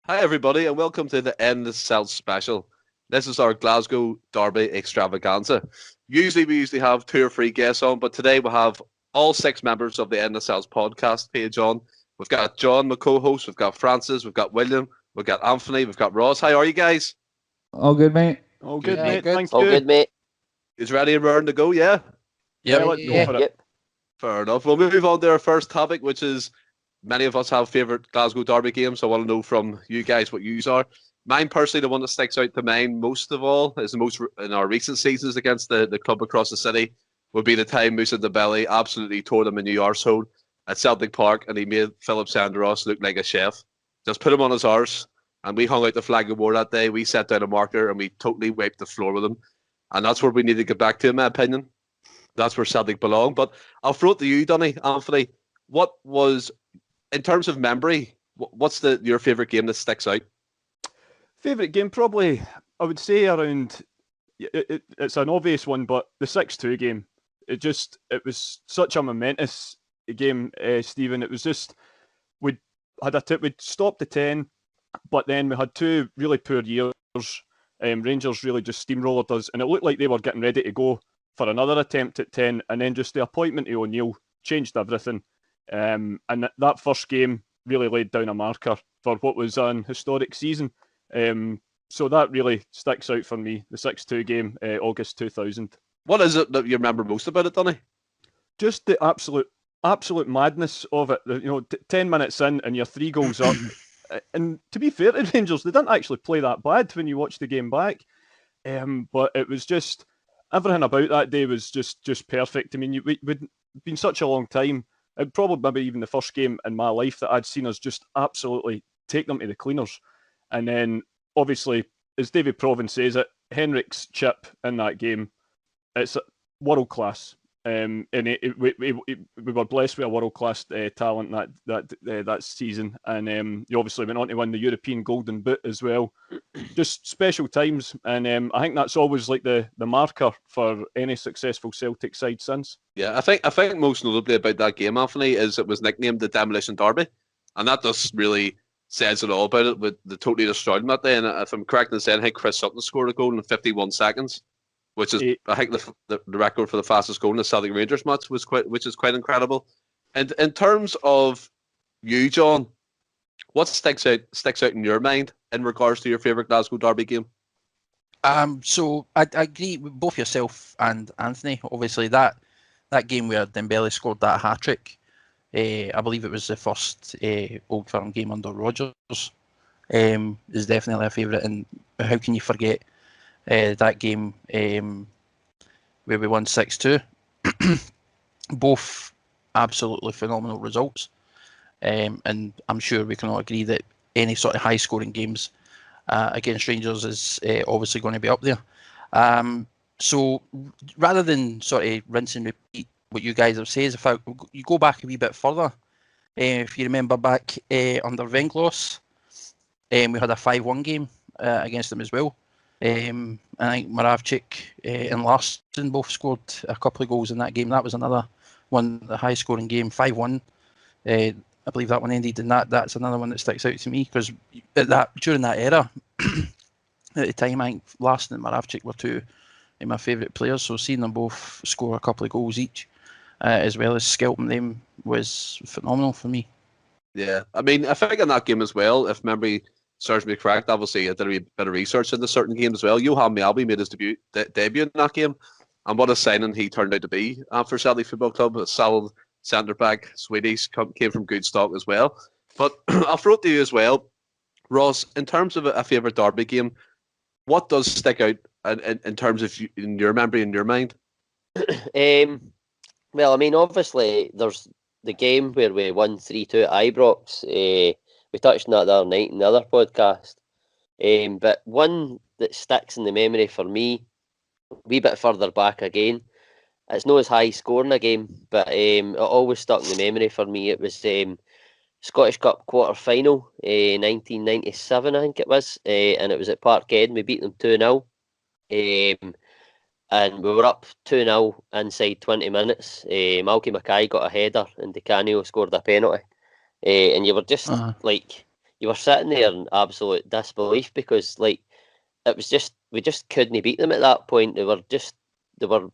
Hi, everybody, and welcome to the Endless Celts special. This is our Glasgow Derby extravaganza. We usually have 2 or 3 guests on, but today we have all 6 members of the Endless Celts podcast page on. We've got John, my co-host, we've got Francis, we've got William, we've got Anthony, we've got Ross. How are you guys? All good, mate. All Good, good, mate. good. Thank All you. good, mate. Is ready and raring to go? Yeah? Yeah, let's go for it. Yep. Fair enough. We'll move on to our first topic, which is many of us have favourite Glasgow Derby games. So I want to know from you guys what yous are. Mine personally, the one that sticks out to mine most of all is the most in our recent seasons against the club across the city would be the time Musa Dembele absolutely tore them a new arsehole at Celtic Park, and he made Philip Sandros look like a chef. Just put him on his arse, and we hung out the flag of war that day. We set down a marker, and we totally wiped the floor with him. And that's where we need to get back to, in my opinion. That's where Celtic belong. But I'll throw it to you, Donny, Anthony. What was, in terms of memory, what's your favourite game that sticks out? Favourite game, probably, I would say around, it's an obvious one, but the 6-2 game. It was such a momentous game, Stephen. It was just, we'd stopped the 10, but then we had 2 really poor years. Rangers really just steamrolled us, and it looked like they were getting ready to go for another attempt at 10, and then just the appointment of O'Neill changed everything. And that first game really laid down a marker for what was an historic season. So that really sticks out for me, the 6-2 game, August 2000. What is it that you remember most about it, Donny? Just the absolute madness of it. 10 minutes in and you're 3 goals up. And to be fair to Rangers, they didn't actually play that bad when you watch the game back. But it was just, everything about that day was just perfect. I mean, we'd been such a long time, and probably maybe even the first game in my life that I'd seen us just absolutely take them to the cleaners. And then, obviously, as David Provan says it, Henrik's chip in that game, it's world class. And we were blessed with a world class talent that season, and he obviously went on to win the European Golden Boot as well. Just special times, and I think that's always like the marker for any successful Celtic side since. Yeah, I think most notably about that game, Anthony, is it was nicknamed the Demolition Derby, and that just really says it all about it. With the totally destroyed them that day, and if I'm correct in saying, I think Chris Sutton scored a goal in 51 seconds. Which is, I think, the record for the fastest goal in the Celtic Rangers match, which is quite incredible. And in terms of you, John, what sticks out in your mind in regards to your favourite Glasgow Derby game? So I agree with both yourself and Anthony. Obviously, that game where Dembele scored that hat trick, I believe it was the first Old Firm game under Rodgers, is definitely a favourite. And how can you forget that game where we won 6-2? Both absolutely phenomenal results, and I'm sure we can all agree that any sort of high scoring games against Rangers is obviously going to be up there. So rather than sort of rinse and repeat what you guys have said, if you go back a wee bit further, if you remember back under Venglos, we had a 5-1 game against them as well. I think Moravchik and Larsson both scored a couple of goals in that game. That was another one, the high-scoring game, 5-1. I believe that one ended in that. That's another one that sticks out to me because during that era, at the time, I think Larsson and Moravchik were 2 of my favourite players. So seeing them both score a couple of goals each, as well as scalping them, was phenomenal for me. Yeah, I mean, I think in that game as well, if memory serves me correct, obviously I did a bit of research into certain games as well. Johan Mjällby made his debut in that game, and what a signing he turned out to be for Celtic Football Club. A solid centre-back, Swedish, came from good stock as well. But I'll throw it to you as well, Ross, in terms of a favourite Derby game, what does stick out in terms of in your memory, in your mind? Well, I mean, obviously, there's the game where we won 3-2 at Ibrox. We touched on that the other night in the other podcast. But one that sticks in the memory for me, a wee bit further back again, it's not as high scoring a game, but it always stuck in the memory for me. It was Scottish Cup quarter final, 1997, I think it was, and it was at Parkhead. We beat them 2-0. And we were up 2-0 inside 20 minutes. Malky Mackay got a header and Di Canio scored a penalty. And you were just like, you were sitting there in absolute disbelief because like it was just we just couldn't beat them at that point. They were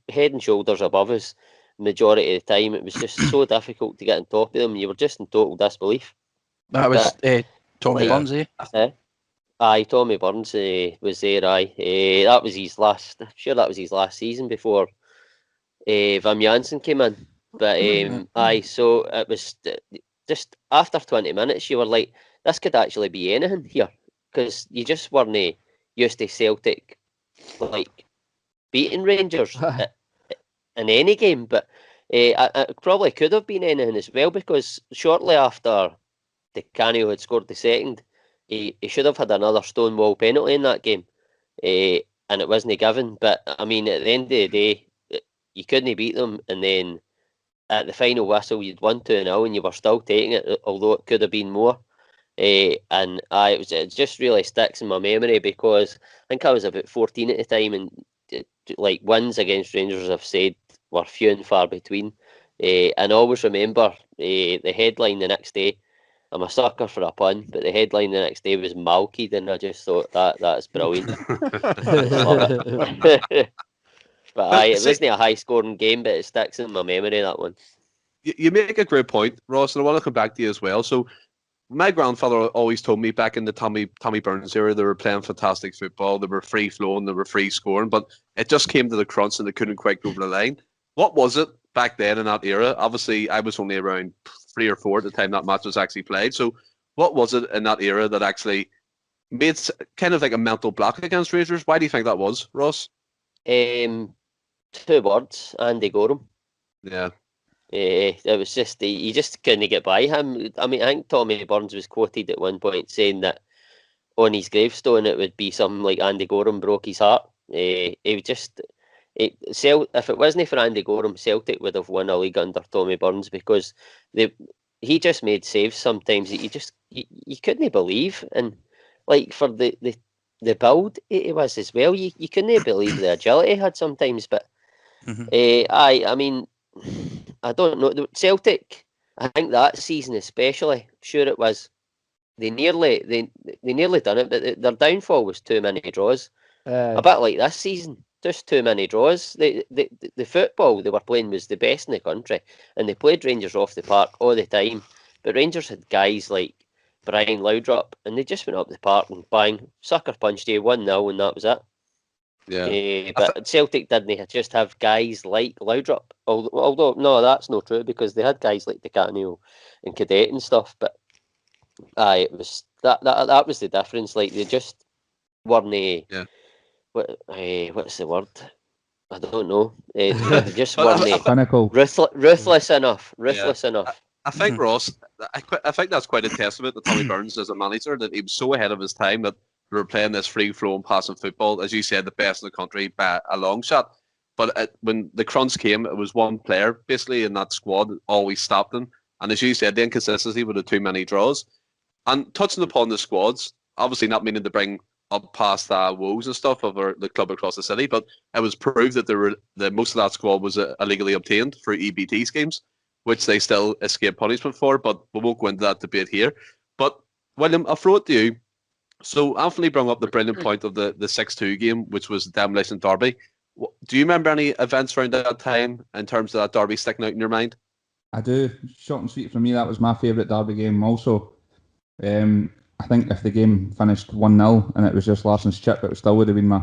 head and shoulders above us majority of the time. It was just so difficult to get on top of them. You were just in total disbelief. That was Tommy like, Burns, eh? Aye, Tommy Burns was there. Aye, that was his last. I'm sure that was his last season before Wim Jansen came in. But aye, so it was just after 20 minutes, you were like, this could actually be anything here because you just weren't used to Celtic like beating Rangers in any game. But it probably could have been anything as well because shortly after Di Canio had scored the second, he should have had another Stonewall penalty in that game, and it wasn't given. But I mean, at the end of the day, you couldn't beat them, and then at the final whistle, you'd won 2-0, and you were still taking it, although it could have been more. And it just really sticks in my memory because I think I was about 14 at the time, and like wins against Rangers, I've said, were few and far between. And I always remember the headline the next day. I'm a sucker for a pun, but the headline the next day was Malkied, and I just thought that's brilliant. Love it. But it wasn't a high-scoring game, but it sticks in my memory, that one. You make a great point, Ross, and I want to come back to you as well. So my grandfather always told me back in the Tommy Burns era, they were playing fantastic football, they were free-flowing, they were free-scoring, but it just came to the crunch and they couldn't quite go over the line. What was it back then in that era? Obviously, I was only around 3 or 4 at the time that match was actually played. So what was it in that era that actually made kind of like a mental block against Rangers? Why do you think that was, Ross? 2 words, Andy Gorham. Yeah. It was just, you just couldn't get by him. I mean, I think Tommy Burns was quoted at one point saying that on his gravestone it would be something like Andy Gorham broke his heart. He would just... if it wasn't for Andy Gorham, Celtic would have won a league under Tommy Burns because he just made saves sometimes that you couldn't believe, and like for the build it was as well, you couldn't believe the agility he had sometimes. But I mean, I don't know, Celtic, I think that season especially, sure it was, they nearly done it, but their downfall was too many draws. A bit like this season. Just too many draws. The football they were playing was the best in the country, and they played Rangers off the park all the time. But Rangers had guys like Brian Laudrup, and they just went up the park and bang, sucker punched you 1-0, and that was it. Yeah. But Celtic didn't just have guys like Laudrup. Although no, that's not true because they had guys like Di Canio and Cadet and stuff. But it was that was the difference. Like they just weren't. Yeah. What's the word? I don't know. They just weren't ruthless enough. Ruthless enough. I think Ross, I think that's quite a testament to Tommy Burns as a manager, that he was so ahead of his time that we were playing this free-flowing, passing football, as you said, the best in the country by a long shot. But when the crunch came, it was one player basically in that squad that always stopped them. And as you said, the inconsistency with the too many draws. And touching upon the squads, obviously not meaning to bring up past woes and stuff of the club across the city, but it was proved that most of that squad was illegally obtained through EBT schemes, which they still escape punishment for, but we won't go into that debate here. But William, I'll throw it to you. So Anthony brought up the brilliant point of the 6-2 game, which was Demolition Derby. Do you remember any events around that time in terms of that Derby sticking out in your mind? I do. Short and sweet for me, that was my favourite Derby game also. I think if the game finished 1-0 and it was just Larsson's chip, it still would have been my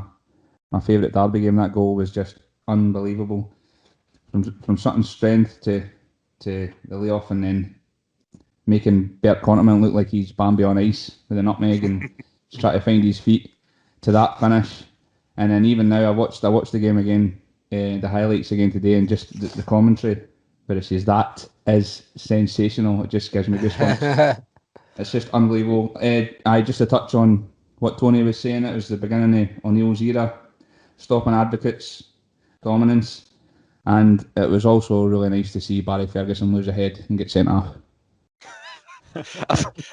favourite Derby game. That goal was just unbelievable. From Sutton's strength to the layoff and then making Bert Conterman look like he's Bambi on ice with a nutmeg and try to find his feet, to that finish. And then even now I watched the game again, the highlights again today, and just the commentary where it says that is sensational. It just gives me goosebumps. It's just unbelievable. Just to touch on what Tony was saying, it was the beginning of O'Neill's era, stopping advocates, dominance, and it was also really nice to see Barry Ferguson lose a head and get sent off.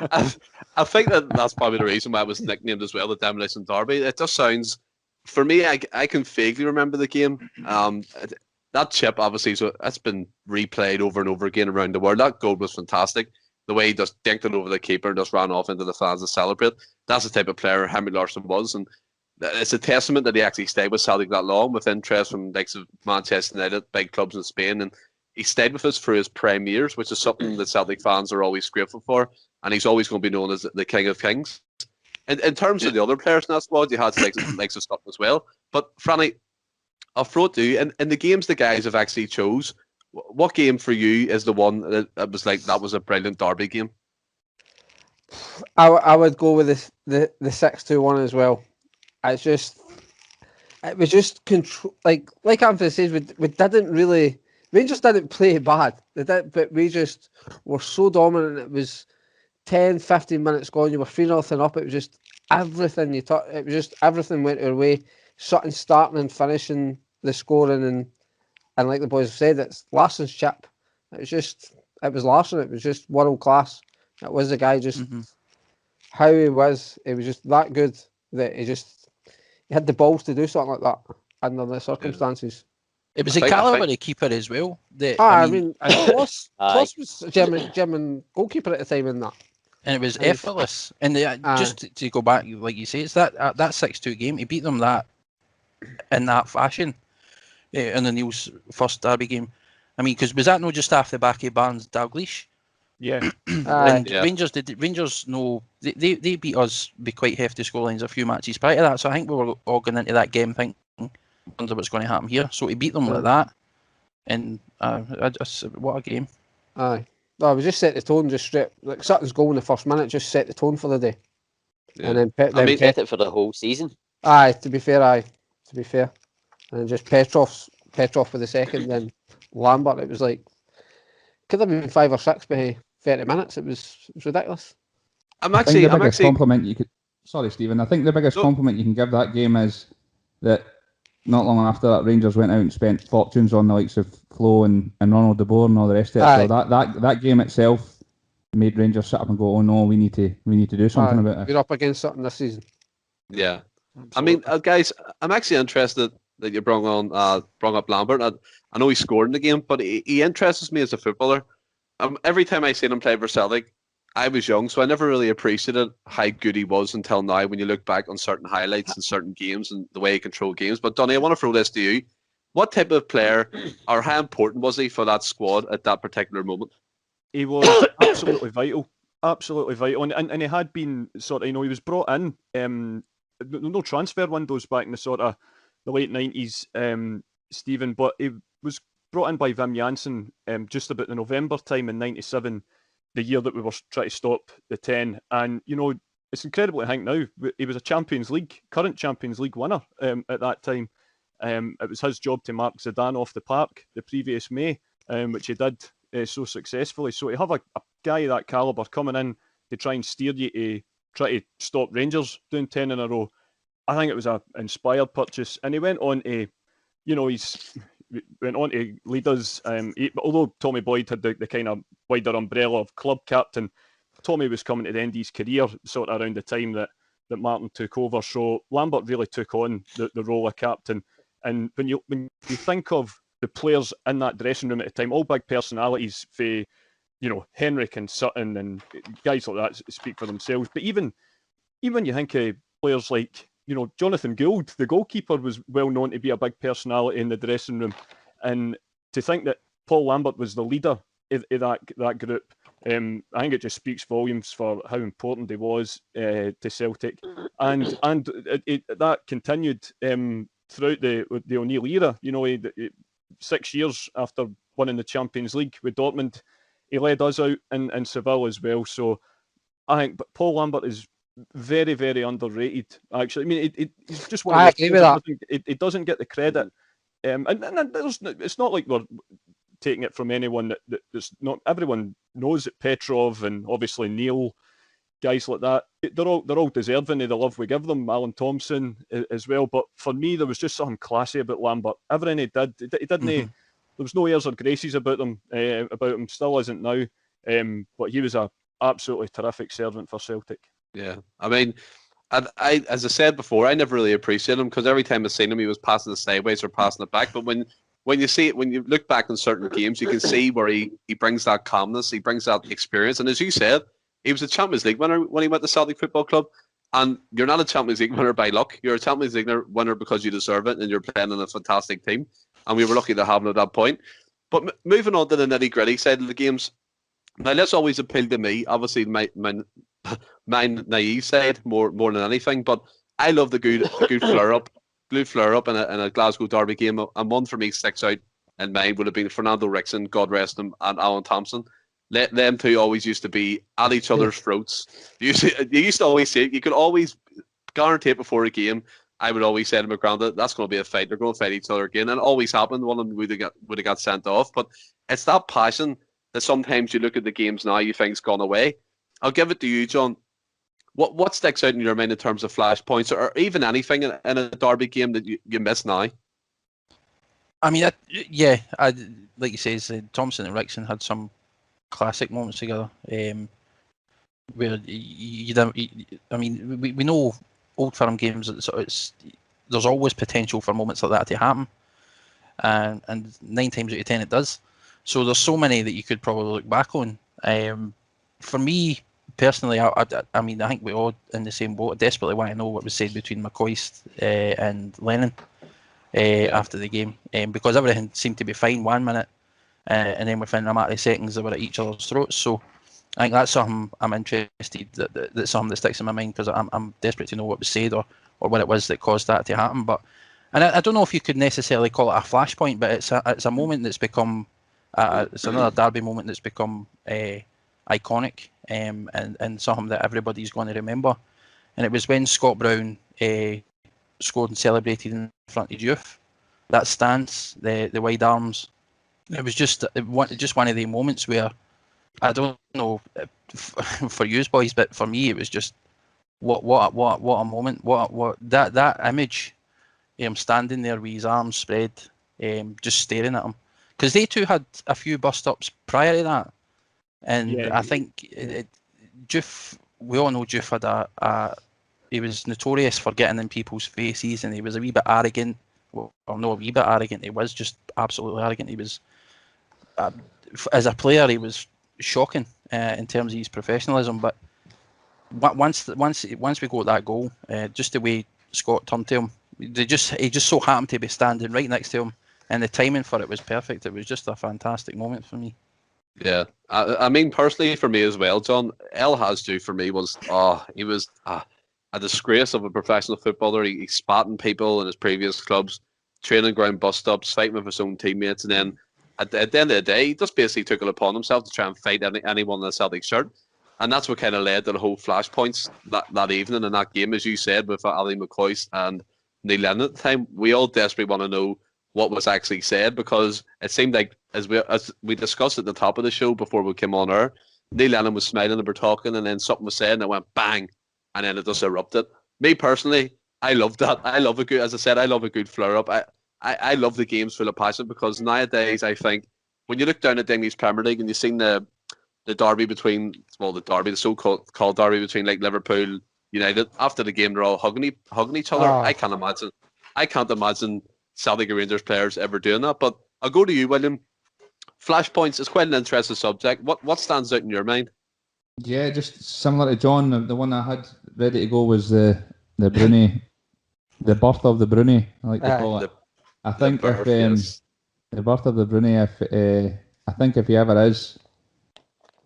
I think that's probably the reason why it was nicknamed as well, the Demolition Derby. It just sounds, for me, I can vaguely remember the game. That chip, obviously, so it's been replayed over and over again around the world. That goal was fantastic. the way he just dinked it over the keeper and just ran off into the fans to celebrate. That's the type of player Henry Larsson was, and it's a testament that he actually stayed with Celtic that long, with interest from likes of Manchester United, big clubs in Spain, and he stayed with us through his prime years, which is something that Celtic fans are always grateful for, and he's always going to be known as the King of Kings. In terms of the other players in that squad, you had likes of stuff as well. But Franny, I'll throw it to you. In the games the guys have actually chose, what game for you is the one that was like that was a brilliant Derby game? I would go with the 6-2-1 as well. It was just control. Like Anthony says, we didn't really. Rangers didn't play bad. They did, but we just were so dominant. It was 10, 15 minutes gone. You were 3-0 up. It was just everything you thought. It was just everything went your way. Something starting and finishing the scoring, and like the boys have said, it's Larsson's chip. It was Larsson. It was just world class. It was the guy just how he was. It was just that good that he had the balls to do something like that under the circumstances. It was a calibre of keeper as well. I mean Kloss was German goalkeeper at the time in that. And it was effortless. And just to go back, like you say, it's that 6-2 game. He beat them that in that fashion in the Neil's first Derby game. I mean, because was that not just after the back of Barnes Dalglish? Yeah. And Rangers know they beat us by quite hefty scorelines a few matches prior to that. So I think we were all going into that game thinking, wonder what's going to happen here. So he beat them like that, and what a game! Aye, no, we just set the tone, just straight like Sutton's goal in the first minute, just set the tone for the day, and then set it for the whole season. Aye, to be fair, and then just Petrov with the second, then Lambert. It was like could have been 5 or 6 by 30 minutes. It was ridiculous. I think the biggest compliment you could. Sorry, Stephen. I think the biggest compliment you can give that game is that not long after that, Rangers went out and spent fortunes on the likes of Flo and Ronald de Boer and all the rest of it. Aye. So that game itself made Rangers sit up and go, "Oh no, we need to do something about it." We're up against something this season. Yeah, absolutely. I mean, guys, I'm actually interested that you brought up Lambert. I know he scored in the game, but he interests me as a footballer. Every time I see him play for Celtic, I was young, so I never really appreciated how good he was until now when you look back on certain highlights and certain games and the way he controlled games. But Donny, I want to throw this to you. What type of player or how important was he for that squad at that particular moment? He was absolutely vital. Absolutely vital. And he had been sort of, he was brought in, no transfer windows back in the sort of the late 90s, Stephen, but he was brought in by Wim Jansen just about the November time in 97, the year that we were trying to stop the 10. And, it's incredible to think now, he was a current Champions League winner at that time. It was his job to mark Zidane off the park the previous May, which he did so successfully. So to have a guy of that calibre coming in to try and steer you to try to stop Rangers doing 10 in a row, I think it was an inspired purchase. And he went on to, went on to lead us. Although Tommy Boyd had the kind of wider umbrella of club captain, Tommy was coming to the end of his career sort of around the time that Martin took over. So Lambert really took on the role of captain. And when you think of the players in that dressing room at the time, all big personalities, for Henrik and Sutton and guys like that speak for themselves. But even you think of players like Jonathan Gould, the goalkeeper, was well known to be a big personality in the dressing room. And to think that Paul Lambert was the leader of that group, I think it just speaks volumes for how important he was to Celtic. And that continued throughout the O'Neill era. 6 years after winning the Champions League with Dortmund, he led us out in Seville as well. So I think Paul Lambert is very, very underrated, actually. I mean, he's just one of those. It doesn't get the credit. And it's not like we're taking it from anyone that's not. Everyone knows that Petrov and obviously Neil, guys like that, they're all deserving of the love we give them. Alan Thompson as well. But for me, there was just something classy about Lambert. Everything he did, he didn't. There was no airs or graces about him. Still isn't now. But he was a absolutely terrific servant for Celtic. Yeah, I mean, I as I said before, I never really appreciated him because every time I seen him, he was passing it sideways or passing it back. But when when you look back on certain games, you can see where he brings that calmness, he brings that experience. And as you said, he was a Champions League winner when he went to Celtic Football Club. And you're not a Champions League winner by luck. You're a Champions League winner because you deserve it and you're playing in a fantastic team. And we were lucky to have him at that point. But moving on to the nitty-gritty side of the games, now that's always appealed to me. Obviously, my naive side more than anything. But I love the good flare-up in a Glasgow Derby game. And one for me sticks out in mind would have been Fernando Rickson, God rest him, and Alan Thompson. Them two always used to be at each other's throats. You used to always say it. You could always guarantee it before a game. I would always say to my granddad, that's going to be a fight. They're going to fight each other again. And it always happened. One of them would have got sent off. But it's that passion that sometimes you look at the games now, you think it's gone away. I'll give it to you, John. What sticks out in your mind in terms of flashpoints or even anything in a Derby game that you miss now? I mean, like you say, Thompson and Rickson had some classic moments together. Where we know Old Firm games. There's always potential for moments like that to happen, and 9 times out of 10 it does. So there's so many that you could probably look back on. For me personally, I think we're all in the same boat. I desperately want to know what was said between McCoist and Lennon after the game, because everything seemed to be fine 1 minute. And then within a matter of seconds, they were at each other's throats. So I think that's something I'm interested. That's something that sticks in my mind because I'm desperate to know what was said or what it was that caused that to happen. But I don't know if you could necessarily call it a flashpoint, but it's a moment that's become it's another Derby moment that's become iconic and something that everybody's going to remember. And it was when Scott Brown scored and celebrated in front of youth. That stance, the wide arms. It was just one of the moments where I don't know for you boys, but for me it was just what a moment. What that image, standing there with his arms spread, just staring at him, because they two had a few bust ups prior to that, and I think Juff. We all know Juff had he was notorious for getting in people's faces, and he was a wee bit arrogant. Well, not a wee bit arrogant. He was just absolutely arrogant. He was. As a player, he was shocking in terms of his professionalism. But once we got that goal, just the way Scott turned to him, he just so happened to be standing right next to him, and the timing for it was perfect. It was just a fantastic moment for me. Yeah, I mean personally for me as well, John. El Hadji for me was he was a disgrace of a professional footballer. He spat on people in his previous clubs, training ground bust ups, fighting with his own teammates, and then. At the end of the day, he just basically took it upon himself to try and fight anyone in a Celtic shirt. And that's what kind of led to the whole flashpoints that evening in that game, as you said, with Ali McCoist and Neil Lennon at the time. We all desperately want to know what was actually said, because it seemed like, as we discussed at the top of the show before we came on air, Neil Lennon was smiling and we're talking, and then something was said and it went bang, and then it just erupted. Me personally, I love that. I love a good, as I said, I love a good flare-up. I love the games full of passion, because nowadays I think when you look down at the English Premier League and you've seen the derby between, the so-called derby between like Liverpool, United, after the game they're all hugging each other. I can't imagine Celtic or Rangers players ever doing that. But I'll go to you, William. Flashpoints is quite an interesting subject. What stands out in your mind? Yeah, just similar to John. The one I had ready to go was the Bruni, the birth of the Bruni, I like to call it. I think the birth of the Bruni, I think if he ever is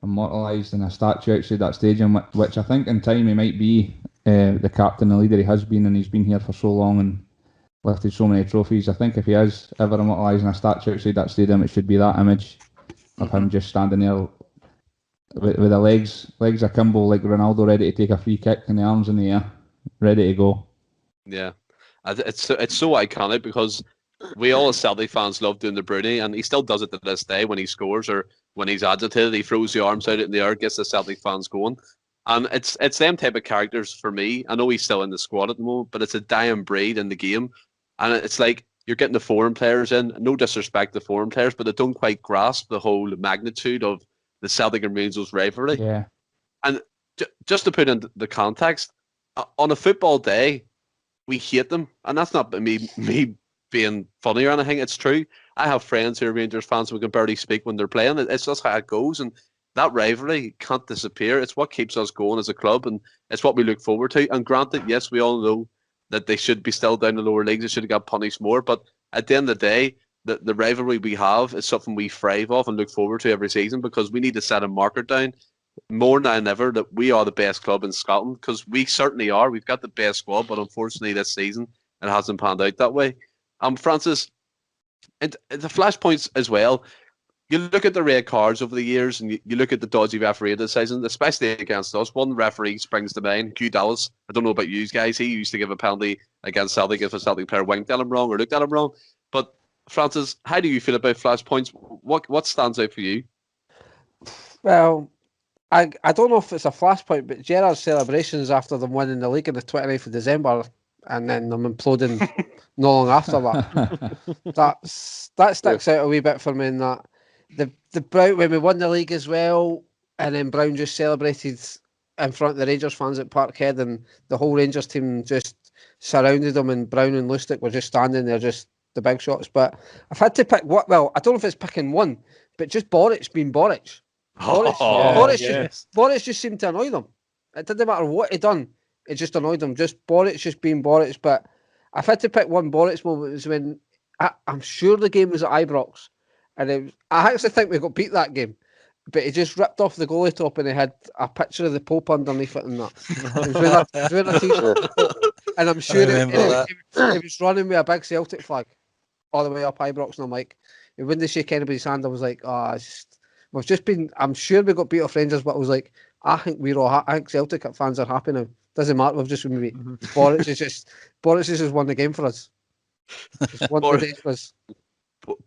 immortalised in a statue outside that stadium, which I think in time he might be the captain, the leader he has been, and he's been here for so long and lifted so many trophies. I think if he is ever immortalised in a statue outside that stadium, it should be that image of him just standing there with the legs akimbo like Ronaldo, ready to take a free kick and the arms in the air, ready to go. Yeah, it's so iconic, because we all as Celtic fans love doing the Bruni, and he still does it to this day when he scores or when he's agitated. He throws the arms out in the air, gets the Celtic fans going. And it's them type of characters for me. I know he's still in the squad at the moment, but it's a dying breed in the game. And it's like you're getting the foreign players in. No disrespect to foreign players, but they don't quite grasp the whole magnitude of the Celtic and Rangers rivalry. Yeah. And just to put in the context, on a football day, we hate them. And that's not me being funny or anything. It's true. I have friends who are Rangers fans who can barely speak when they're playing. It's just how it goes, and that rivalry can't disappear. It's what keeps us going as a club, and it's what we look forward to. And granted, yes, we all know that they should be still down in the lower leagues. They should have got punished more. But at the end of the day, the rivalry we have is something we thrive off and look forward to every season, because we need to set a marker down more now than ever that we are the best club in Scotland, because we certainly are. We've got the best squad, but unfortunately this season it hasn't panned out that way. Francis, and the flashpoints as well. You look at the red cards over the years, and you look at the dodgy referee decisions, especially against us. One referee springs to mind, Hugh Dallas. I don't know about you guys. He used to give a penalty against Celtic if a Celtic player winked at him wrong or looked at him wrong. But Francis, how do you feel about flashpoints? What stands out for you? Well, I don't know if it's a flashpoint, but Gerrard's celebrations after them winning the league on the 29th of December and then them imploding not long after that. That sticks out a wee bit for me in that the Brown, when we won the league as well, and then Brown just celebrated in front of the Rangers fans at Parkhead, and the whole Rangers team just surrounded them, and Brown and Lustig were just standing there, just the big shots. But I've had to pick I don't know if it's picking one, but just Boric being Boric. Boric just seemed to annoy them. It didn't matter what he done, it just annoyed them. Just Boric just being Boric. But I've had to pick one Boric moment. It was when I'm sure the game was at Ibrox, and I actually think we got beat that game. But he just ripped off the goalie top, and he had a picture of the Pope underneath it and that. He was wearing a t-shirt. And I'm sure he was running with a big Celtic flag all the way up Ibrox, and I'm like, he wouldn't shake anybody's hand. I was like, I'm sure we got beat off Rangers, but I was like, I think I think Celtic fans are happy now. Doesn't matter, we've just been beat. Boric has just won the game for us. Just won the day for us.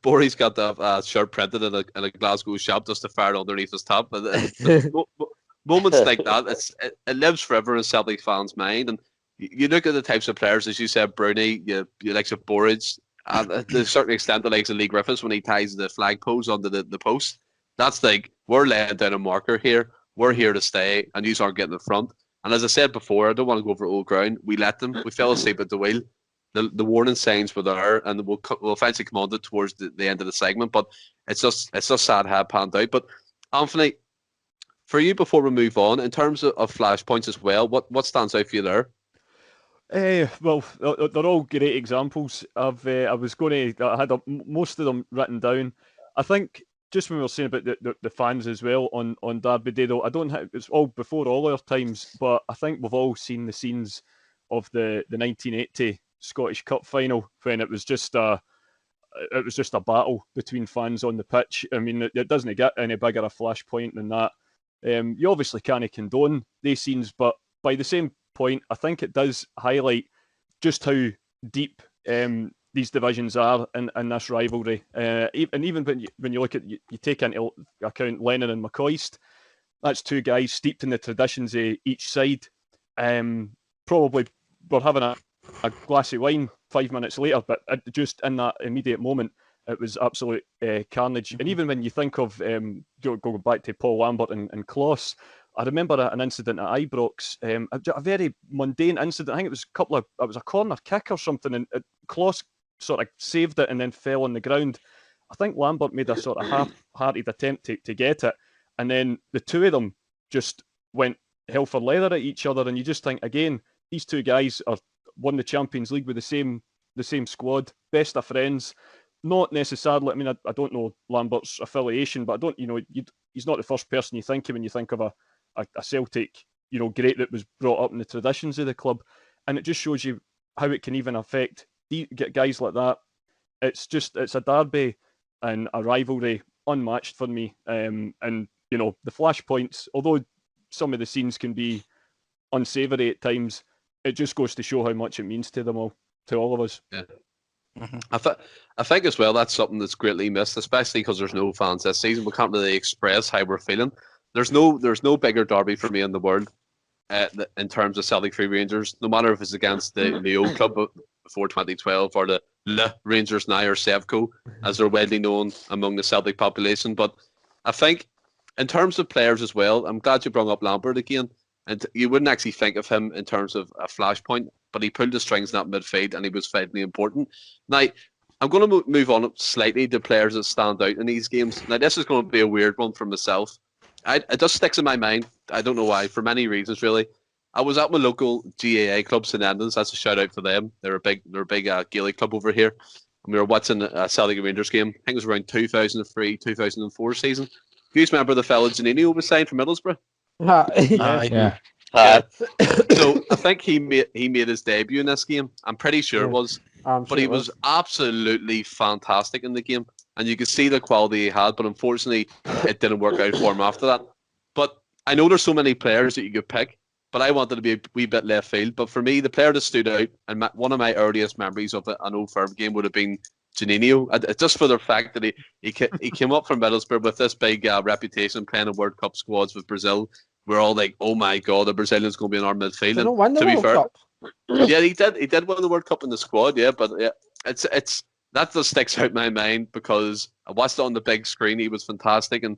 Borie's got the shirt printed in a Glasgow shop just to fire underneath his top. And moments like that, it lives forever in Celtic fans' mind. And you look at the types of players, as you said, Brownie, you likes of Borage, and to a certain extent the likes of Lee Griffiths when he ties the flag pose onto the post. That's like, we're laying down a marker here. We're here to stay, and you aren't getting in front. And as I said before, I don't want to go over old ground. We let them. We fell asleep at the wheel. The warning signs were there, and we'll eventually come on to towards the end of the segment. But it's just sad how it panned out. But Anthony, for you, before we move on, in terms of flashpoints as well, what stands out for you there? Well, they're all great examples. I had most of them written down. I think just when we were saying about the fans as well on Derby Day, though, it's all before all our times, but I think we've all seen the scenes of the 1980 Scottish Cup final when it was just a battle between fans on the pitch. I mean, it doesn't get any bigger a flashpoint than that. You obviously can't condone these scenes, but by the same point, I think it does highlight just how deep these divisions are in this rivalry. And even when you look at you take into account Lennon and McCoist, that's two guys steeped in the traditions of each side. Probably we're having a glass of wine 5 minutes later, but just in that immediate moment, it was absolute carnage. And even when you think of go back to Paul Lambert and Kloss, I remember an incident at Ibrox, a very mundane incident. I think it was a corner kick or something, and Kloss sort of saved it and then fell on the ground. I think Lambert made a sort of half-hearted attempt to get it, and then the two of them just went hell for leather at each other. And you just think, again, these two guys won the Champions League with the same squad, best of friends. Not necessarily. I mean, I don't know Lambert's affiliation, but I don't. He's not the first person you think of when you think of a Celtic, great that was brought up in the traditions of the club, and it just shows you how it can even affect guys like that. It's a derby and a rivalry unmatched for me. And the flashpoints, although some of the scenes can be unsavoury at times, it just goes to show how much it means to them all, to all of us. Yeah. Mm-hmm. I think as well that's something that's greatly missed, especially because there's no fans this season. We can't really express how we're feeling. There's no bigger derby for me in the world in terms of Celtic Free Rangers, no matter if it's against the old club before 2012 or the Le Rangers now, or Sevco, as they're widely known among the Celtic population. But I think in terms of players as well, I'm glad you brought up Lambert again. And you wouldn't actually think of him in terms of a flashpoint, but he pulled the strings in that midfield and he was vitally important. Now, I'm going to move on slightly to players that stand out in these games. Now, this is going to be a weird one for myself. It just sticks in my mind. I don't know why, for many reasons, really. I was at my local GAA club, St Endless. That's a shout out for them. They're a big Gaelic club over here. And we were watching a Celtic Rangers game. I think it was around 2003, 2004 season. Do you remember the fella Janino was signed from Middlesbrough? Yeah. So I think he made his debut in this game. I'm pretty sure it was. But he was absolutely fantastic in the game. And you could see the quality he had, but unfortunately it didn't work out for him after that. But I know there's so many players that you could pick, but I wanted to be a wee bit left field. But for me, the player that stood out, and one of my earliest memories of an Old Firm game would have been Janino. Just for the fact that he came up from Middlesbrough with this big reputation playing in World Cup squads with Brazil. We're all like, oh my God, the Brazilian's going to be in our midfield. And to be fair, yeah, he did win the World Cup in the squad, yeah, but yeah, it's that just sticks out in my mind because I watched it on the big screen. He was fantastic, and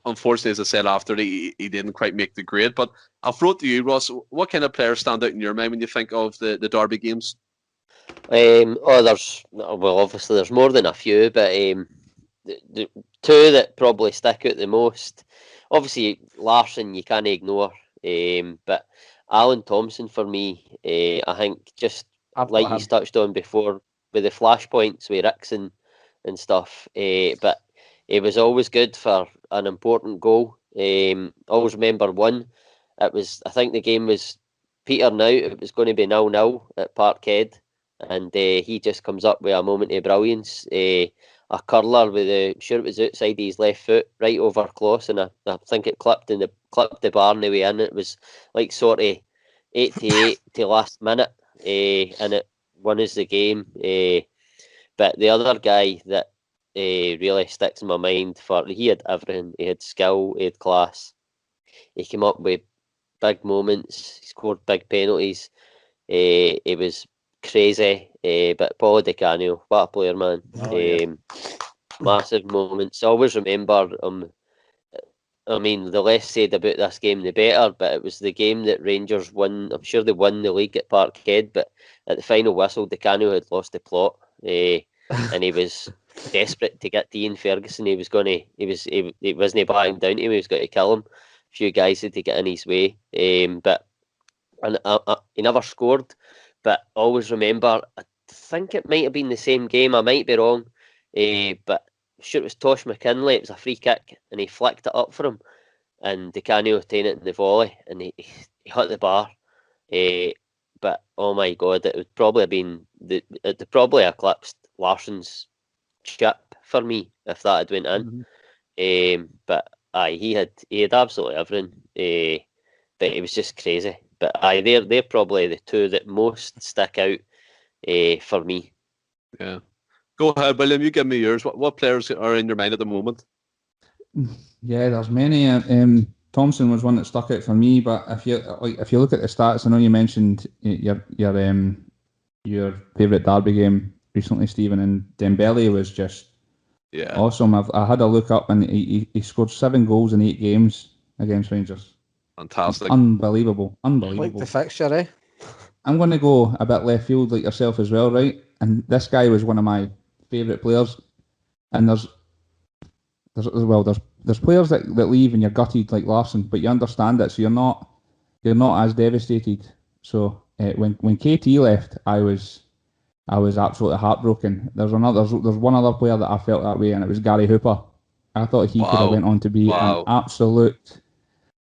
unfortunately, as I said after, he didn't quite make the grade. But I'll throw it to you, Ross. What kind of players stand out in your mind when you think of the Derby games? Obviously there's more than a few, but the two that probably stick out the most, obviously Larsson you can't ignore, but Alan Thompson for me, I think just like he's touched on before with the flashpoints with Rickson and stuff, but he was always good for an important goal. Always remember one. I think the game was petered out. It was going to be 0-0 at Parkhead, and he just comes up with a moment of brilliance. A curler with it was outside his left foot, right over close, and I think it clipped the bar on the way in. It was like sort of 88 to last minute, and it won us the game. But the other guy that really sticks in my mind, he had everything. He had skill, he had class. He came up with big moments. He scored big penalties. He was crazy. But Paulo Di Canio, what a player, man! Massive moments. I always remember. I mean, the less said about this game, the better. But it was the game that Rangers won. I'm sure they won the league at Parkhead, but at the final whistle, Di Canio had lost the plot, and he was desperate to get to Ian Ferguson. He wasn't backing down to him. He was going to kill him. A few guys had to get in his way, but he never scored. But I always remember, I think it might have been the same game. I might be wrong, but sure it was Tosh McKinley. It was a free kick, and he flicked it up for him, and Di Canio taken it in the volley, and he hit the bar. But oh my God, it would probably have been it probably eclipsed Larsson's chip for me if that had went in. But he had absolutely everything. But it was just crazy. But they're probably the two that most stick out for me. Yeah. Go ahead, William. You give me yours. What players are in your mind at the moment? Yeah, there's many. Thompson was one that stuck out for me. But if you look at the stats, I know you mentioned your favourite Derby game recently, Stephen, and Dembele was just awesome. I had a look up, and he scored 7 goals in 8 games against Rangers. Fantastic. Unbelievable. Like the fixture, eh? I'm going to go a bit left field like yourself as well, right? And this guy was one of my favourite players. And there's players that leave and you're gutted like Larsson, but you understand it, so you're not as devastated. So when KT left, I was absolutely heartbroken. There's one other player that I felt that way, and it was Gary Hooper. I thought he could have went on to be an absolute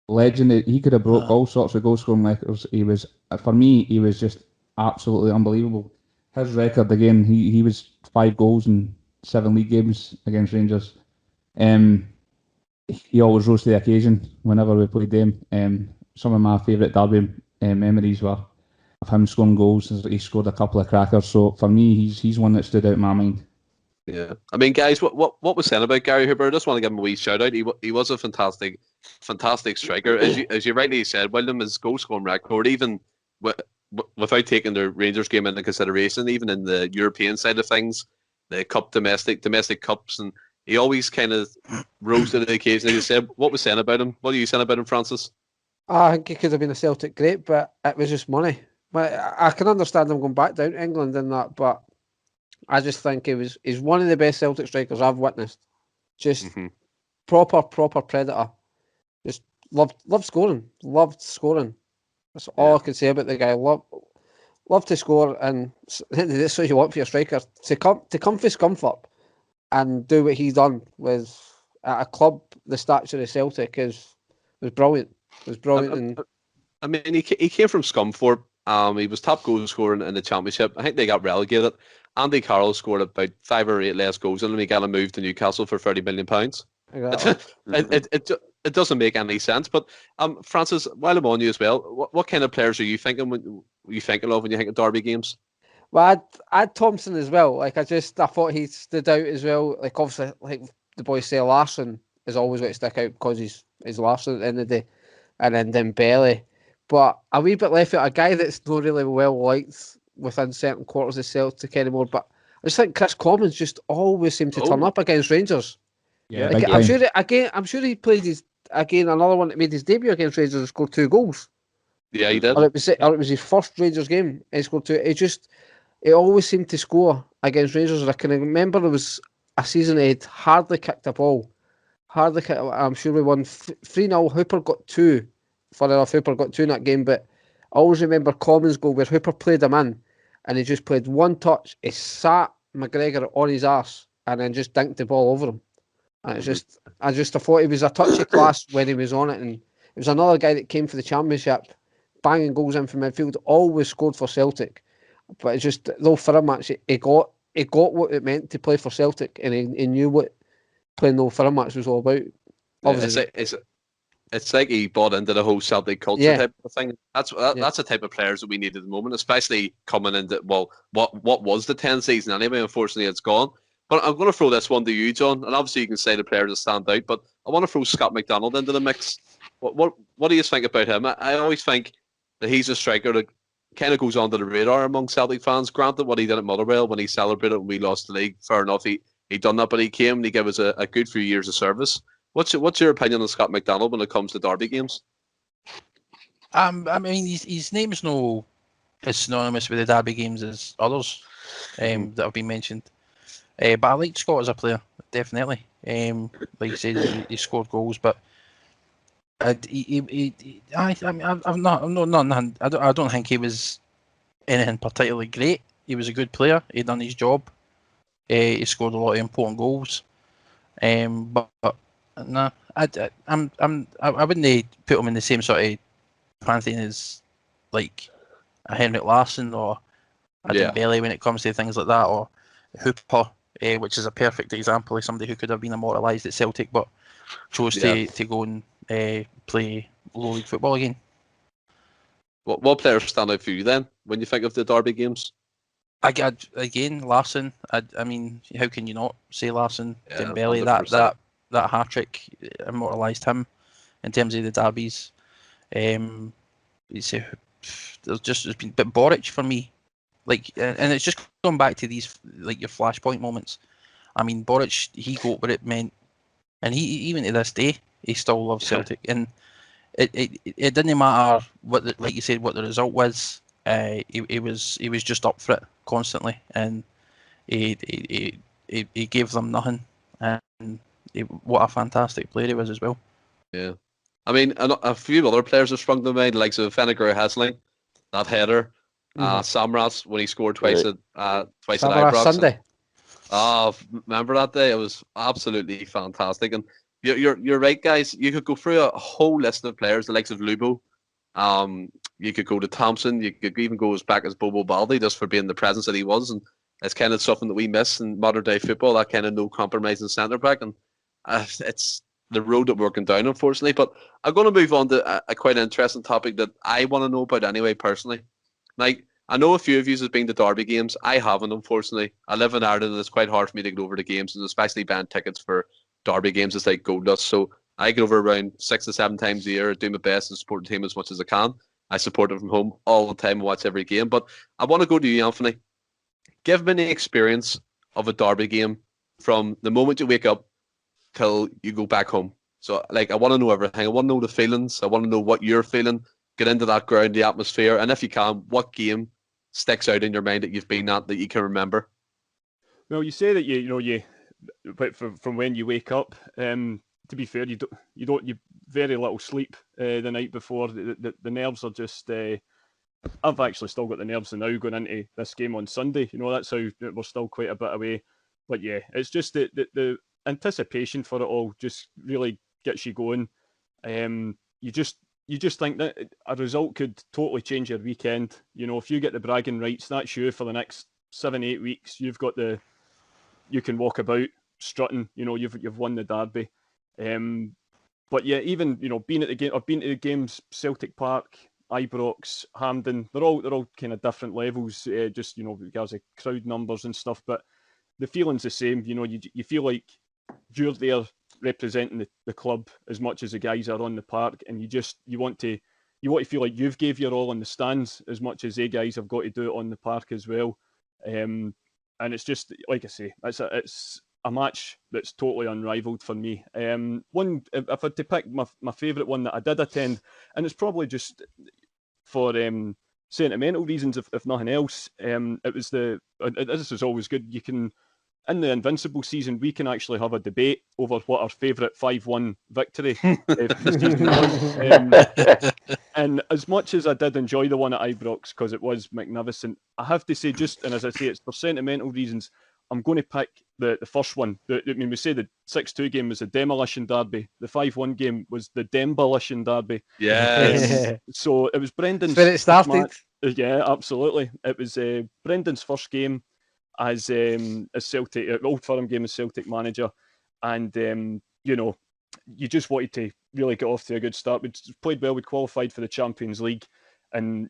legend. He could have broke all sorts of goal scoring records. For me, he was just absolutely unbelievable. His record again, he was 5 goals in 7 league games against Rangers. He always rose to the occasion whenever we played them. Some of my favourite Derby memories were of him scoring goals. He scored a couple of crackers. So for me, he's one that stood out in my mind. Yeah, I mean, guys, what was said about Gary Hooper? I just want to give him a wee shout out. He was a fantastic striker, as you rightly said. William, his goal scoring record, even without taking the Rangers game into consideration, even in the European side of things, the cup domestic cups, and he always kind of rose to the occasion. As you said, what was saying about him? What are you saying about him, Francis? I think he could have been a Celtic great, but it was just money. But I can understand him going back down to England and that, but I just think he's one of the best Celtic strikers I've witnessed. Just Mhm. proper predator. Just loved scoring. Loved scoring. That's all I could say about the guy. Love to score, and that's what you want for your striker, to come for Scunthorpe and do what he's done with at a club the stature of Celtic was brilliant. Was brilliant. I mean, he came from Scunthorpe. He was top goal scorer in the Championship. I think they got relegated. Andy Carroll scored about 5 or 8 less goals than him. He got a move to Newcastle for £30 million. Exactly. It doesn't make any sense. But Francis, while I'm on you as well, what kind of players are you thinking when you thinking of when you think of Derby games? Well, I'd Thompson as well. Like I thought he stood out as well. Like obviously, like the boys say, Larson is always going to stick out because he's Larson at the end of the day, and then Dembele. But a wee bit left out, a guy that's not really well liked within certain quarters of Celtic anymore. But I just think Chris Commons just always seemed to turn up against Rangers. Yeah, Like, big time. I'm sure he played another one that made his debut against Rangers and scored 2 goals. Yeah, he did. Or it was his first Rangers game. He scored 2. It always seemed to score against Rangers. And I can remember there was a season he'd hardly kicked a ball. I'm sure we won 3-0. Hooper got 2. Funny enough, Hooper got 2 in that game. But I always remember Commons' goal where Hooper played him in and he just played one touch. He sat McGregor on his arse and then just dinked the ball over him. And I thought he was a touchy class when he was on it. And it was another guy that came for the Championship, banging goals in from midfield, always scored for Celtic. But it's just, though for him, actually, he got what it meant to play for Celtic, and he knew what playing the Old Firm match was all about. Obviously, it's like he bought into the whole Celtic culture type of thing. That's the type of players that we need at the moment, especially coming into what was the 10 season anyway. Unfortunately, it's gone. But I'm going to throw this one to you, John, and obviously you can say the players that stand out. But I want to throw Scott McDonald into the mix. What do you think about him? I always think that he's a striker that kind of goes under the radar among Celtic fans. Granted, what he did at Motherwell when he celebrated when we lost the league, fair enough. He done that, but he came and he gave us a good few years of service. What's your opinion on Scott McDonald when it comes to Derby games? I mean, his name's no as synonymous with the Derby games as others that have been mentioned. But I liked Scott as a player, definitely. Like you said, he scored goals, but I don't think he was anything particularly great. He was a good player. He done his job. He scored a lot of important goals. But no, I wouldn't put him in the same sort of pantheon as like a Henrik Larsson or a Dembele when it comes to things like that, or Hooper, which is a perfect example of somebody who could have been immortalised at Celtic but chose to go and play low league football again. What players stand out for you then when you think of the Derby games? Again, Larsson. I mean, how can you not say Larsson? Dembele, 100%. that hat trick immortalised him in terms of the derbies. There's been, but Boric for me, like, and it's just going back to these like your flashpoint moments. I mean, Boric, he got what it meant, and he even to this day he still loves Celtic, and it didn't matter like you said, what the result was. He was just up for it constantly, and he gave them nothing, and what a fantastic player he was as well. Yeah, I mean, a few other players have sprung to mind, like Fenneker Hesling, that header, Samras when he scored twice at Ibrox. Sunday. Remember that day? It was absolutely fantastic, and you're right, guys. You could go through a whole list of players, the likes of Lubo. You could go to Thompson. You could even go as back as Bobo Baldi, just for being the presence that he was, and it's kind of something that we miss in modern day football. That kind of no compromising centre back, and it's the road that we're going down, unfortunately. But I'm going to move on to a quite interesting topic that I want to know about anyway, personally. Like, I know a few of you have been to Derby games. I haven't, unfortunately. I live in Ireland, and it's quite hard for me to get over to games, and especially buying tickets for Derby games. It's like gold dust. So I get over around 6 to 7 times a year. I do my best to support the team as much as I can. I support it from home all the time and watch every game. But I want to go to you, Anthony. Give me the experience of a Derby game from the moment you wake up till you go back home. So, like, I want to know everything. I want to know the feelings. I want to know what you're feeling. Get into that ground, the atmosphere. And if you can, what game sticks out in your mind that you've been at that you can remember? Well, you say that but from when you wake up. To be fair, you very little sleep the night before. The nerves are just. I've actually still got the nerves now going into this game on Sunday. That's how we're still quite a bit away. But yeah, it's just the anticipation for it all just really gets you going. You just think that a result could totally change your weekend. If you get the bragging rights, that's you for the next 7-8 weeks. You can walk about strutting. You've won the derby. But yeah, even being at the game, I've been to the games, Celtic Park, Ibrox, Hampden. They're all kind of different levels. Just because of crowd numbers and stuff. But the feeling's the same. You feel like you're there representing the club as much as the guys are on the park, and you want to feel like you've gave your all on the stands as much as they guys have got to do it on the park as well. And it's just like I say, it's a match that's totally unrivaled for me. One, if I had to pick my favourite one that I did attend, and it's probably just for sentimental reasons, if nothing else, it was this is always good. You can. In the Invincible season, we can actually have a debate over what our favourite 5-1 victory for the season was. And as much as I did enjoy the one at Ibrox, because it was magnificent, I have to say, and as I say, it's for sentimental reasons, I'm going to pick the first one. We say the 6-2 game was a demolition derby. The 5-1 game was the Demolition derby. Yes. So it was Brendan's... That's where it started. Yeah, absolutely. It was Brendan's first game as Celtic, Old Firm game as Celtic manager, and you just wanted to really get off to a good start. We played well, we qualified for the Champions League, and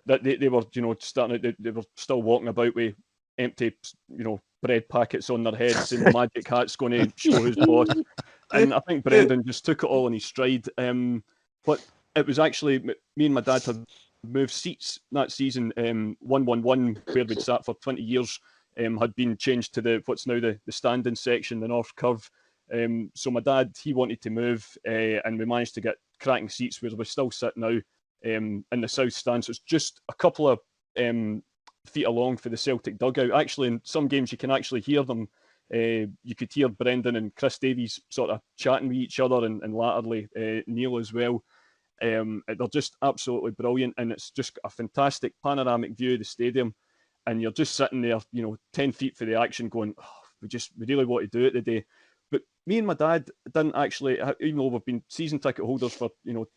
that they were starting out, they were still walking about with empty bread packets on their heads, and the magic hat's going to show who's boss. And I think Brendan just took it all in his stride. But it was actually me and my dad had moved seats that season. 111, where we'd sat for 20 years, had been changed to what's now the standing section, the North Curve. So my dad, he wanted to move, and we managed to get cracking seats where we still sit now in the South Stand. So it's just a couple of feet along for the Celtic dugout. Actually, in some games you can actually hear them. You could hear Brendan and Chris Davies sort of chatting with each other, and latterly Neil as well. They're just absolutely brilliant, and it's just a fantastic panoramic view of the stadium, and you're just sitting there, 10 feet for the action going, we really want to do it today. But me and my dad didn't actually, even though we've been season ticket holders for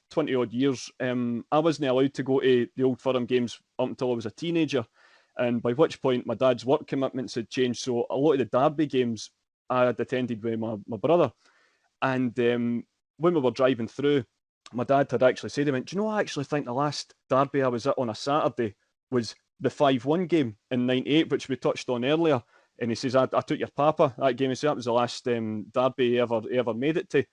20 odd years, I wasn't allowed to go to the Old Firm games up until I was a teenager, and by which point my dad's work commitments had changed. So a lot of the Darby games I had attended with my brother, and when we were driving through, my dad had actually said to me, do you know, I actually think the last Derby I was at on a Saturday was the 5-1 game in 98, which we touched on earlier. And he says, I took your papa that game. He said that was the last Derby he ever made it to.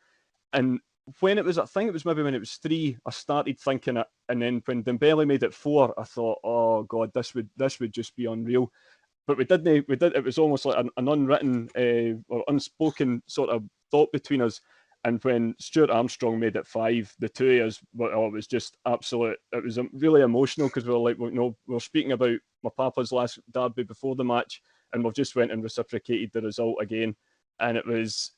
And when it was, I think it was maybe when it was 3, I started thinking it. And then when Dembele made it 4, I thought, oh God, this would just be unreal. But we did. It was almost like an unwritten or unspoken sort of thought between us. And when Stuart Armstrong made it 5, the two of us, it was just absolute. It was really emotional because we were like, we were speaking about my papa's last derby before the match, and we've just went and reciprocated the result again, and it was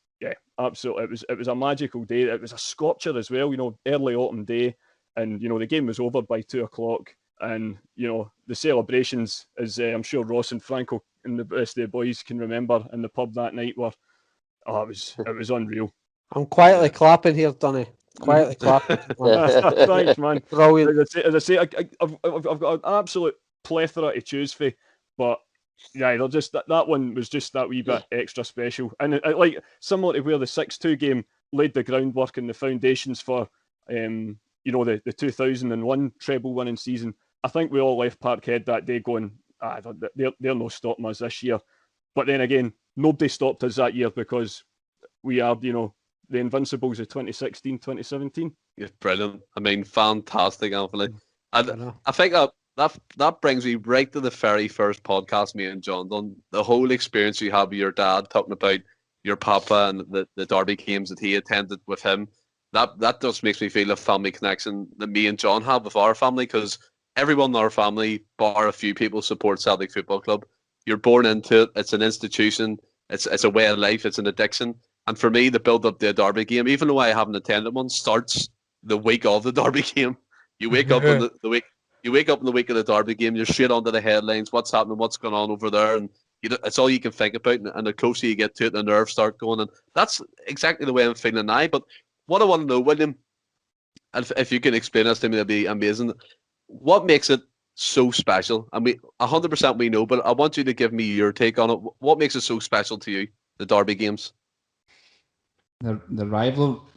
absolutely. It was a magical day. It was a scorcher as well, early autumn day, and the game was over by 2:00, and the celebrations, as I'm sure Ross and Franco and the rest of the boys can remember in the pub that night, were it was unreal. I'm quietly clapping here, Dunny. Quietly clapping. Thanks, man. Brilliant. As I say, I've got an absolute plethora to choose for, but yeah, they're just that one was just that wee bit extra special, and like similar to where the 6-2 game laid the groundwork and the foundations for the 2001 treble winning season. I think we all left Parkhead that day going, they're no stopping us this year. But then again, nobody stopped us that year because we are, the Invincibles of 2016, 2017. Yeah, brilliant. I mean, fantastic, Anthony. And I think that brings me right to the very first podcast me and John done. The whole experience you had with your dad, talking about your papa and the Derby games that he attended with him. That just makes me feel a family connection that me and John have with our family, because everyone in our family, bar a few people, supports Celtic Football Club. You're born into it. It's an institution. It's a way of life. It's an addiction. And for me, the build up to a Derby game, even though I haven't attended one, starts the week of the Derby game. You wake up in the week. You wake up in the week of the Derby game. You're straight onto the headlines. What's happening? What's going on over there? And it's all you can think about. And the closer you get to it, the nerves start going. And that's exactly the way I'm feeling now. But what I want to know, William, and if you can explain this to me, that'd be amazing. What makes it so special? I mean, 100% we know, but I want you to give me your take on it. What makes it so special to you, the Derby games? The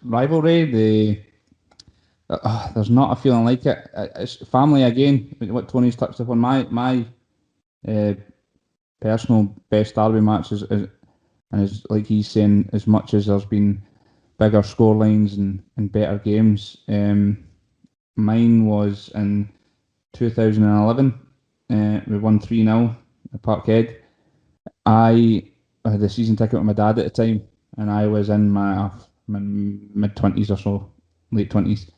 rivalry, there's not a feeling like it. It's family again. What Tony's touched upon. My personal best Derby match is like he's saying, as much as there's been bigger scorelines and better games. Mine was in 2011. We won 3-0 at Parkhead. I had a season ticket with my dad at the time, and I was in my mid-20s or so, late 20s.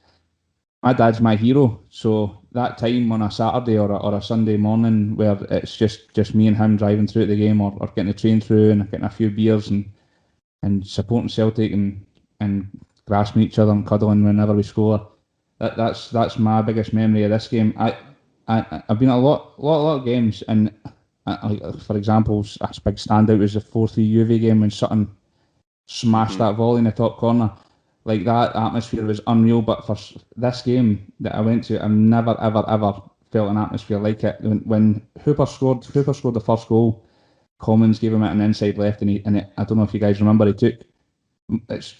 My dad's my hero, so that time on a Saturday or a Sunday morning where it's just me and him driving through the game or getting the train through and getting a few beers and supporting Celtic and grasping each other and cuddling whenever we score, that's my biggest memory of this game. I've been at a lot of games, and for example, a big standout was the 4-3 UV game when Sutton smashed that volley in the top corner. Like, that atmosphere was unreal. But for this game that I went to, I've never ever felt an atmosphere like it. When Hooper scored the first goal, Commons gave him it an inside left, and I don't know if you guys remember, it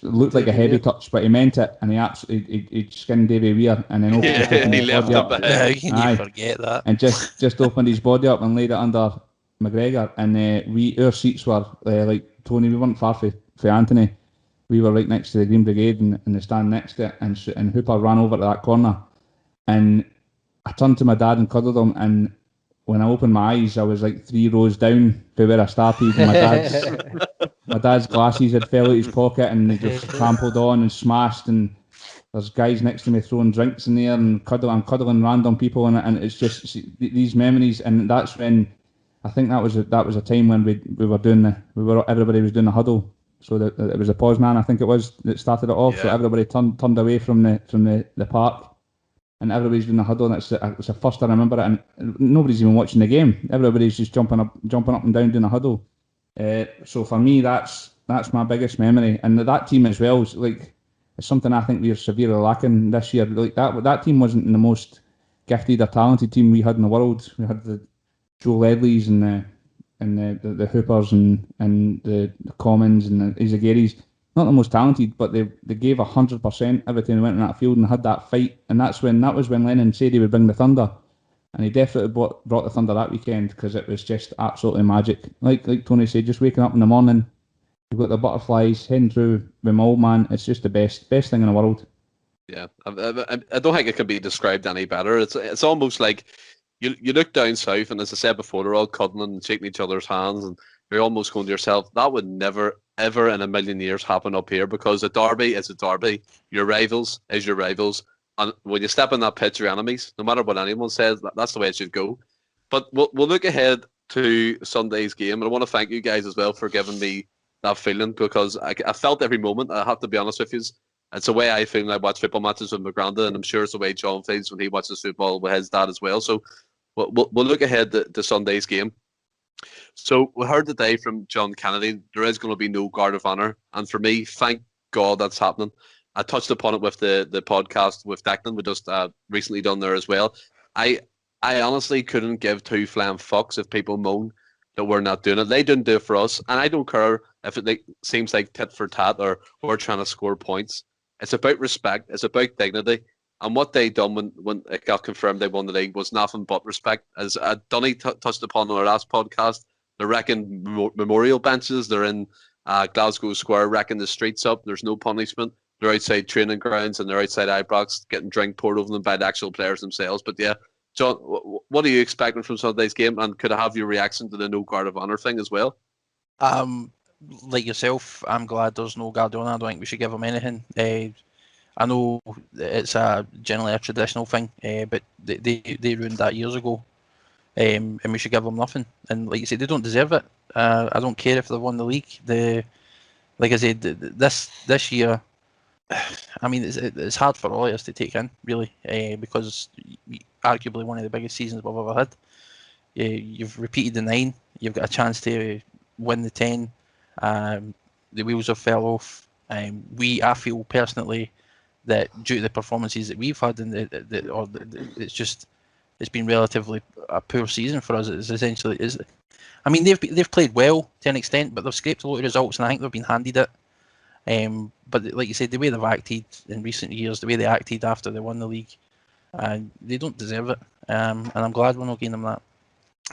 looked like a heavy touch, but he meant it, and he skinned Davy Weir, and then opened his body up. How can you forget that? And just opened his body up and laid it under McGregor, and our seats were like Tony. We weren't far for Anthony. We were right next to the Green Brigade and the stand next to it, and Hooper ran over to that corner, and I turned to my dad and cuddled him, and when I opened my eyes, I was like 3 rows down from where I started. And my dad's glasses had fell out his pocket, and they just trampled on and smashed. And there's guys next to me throwing drinks in there, and I'm cuddling random people, and it's just these memories. And that's when I think that was a time when everybody was doing the huddle. So it was a Poznan, I think it was, that started it off. Yeah. So everybody turned away from the park. And everybody's doing the huddle, and it's the first I remember it, and nobody's even watching the game. Everybody's just jumping up and down doing a huddle. So for me, that's my biggest memory, and that team as well is like, it's something I think we're severely lacking this year. Like that team wasn't the most gifted or talented team we had in the world. We had the Joe Ledleys and the Hoopers and the Commons and the Izaguirres. Not the most talented, but they gave 100% every time they went in that field and had that fight. And that was when Lennon said he would bring the Thunder, and he definitely brought the Thunder that weekend, because it was just absolutely magic. Like Tony said, just waking up in the morning, you've got the butterflies heading through with my old man. It's just the best thing in the world. Yeah, I don't think it can be described any better. It's almost like you look down south, and as I said before, they're all cuddling and shaking each other's hands, and you're almost going to yourself, that would never ever in a million years happen up here, because a derby is a derby. Your rivals is your rivals, and when you step in that pitch, your enemies. No matter what anyone says, that's the way it should go. But we'll look ahead to Sunday's game, and I want to thank you guys as well for giving me that feeling, because I felt every moment. I have to be honest with you, it's the way I feel when I watch football matches with my granddad, and I'm sure it's the way John feels when he watches football with his dad as well. So we'll look ahead to Sunday's game. So we heard today from John Kennedy, there is going to be no guard of honour, and for me, thank God that's happening. I touched upon it with the podcast with Declan we just recently done there as well. I honestly couldn't give two flying fucks if people moan that we're not doing it. They didn't do it for us, and I don't care if it seems like tit for tat or we're trying to score points. It's about respect, it's about dignity, and what they done when it got confirmed they won the league was nothing but respect. As Dunny touched upon on our last podcast, they're wrecking memorial benches. They're in Glasgow Square wrecking the streets up. There's no punishment. They're outside training grounds and they're outside Ibrox getting drink poured over them by the actual players themselves. But yeah, John, what are you expecting from Sunday's game? And could I have your reaction to the no guard of honour thing as well? Like yourself, I'm glad there's no guard of honour. I don't think we should give them anything. I know it's generally a traditional thing, but they ruined that years ago. and we should give them nothing. And like you said, they don't deserve it. I don't care if they won the league. Like I said, this year, I mean, it's hard for all of us to take in, really, because arguably one of the biggest seasons we've ever had. You've repeated the 9. You've got a chance to win the 10. The wheels have fell off. I feel personally that due to the performances that we've had, and it's been relatively a poor season for us. It's essentially is. I mean, they've played well to an extent, but they've scraped a lot of results, and I think they've been handed it. But like you said, the way they've acted in recent years, the way they acted after they won the league, they don't deserve it. And I'm glad we're not giving them that.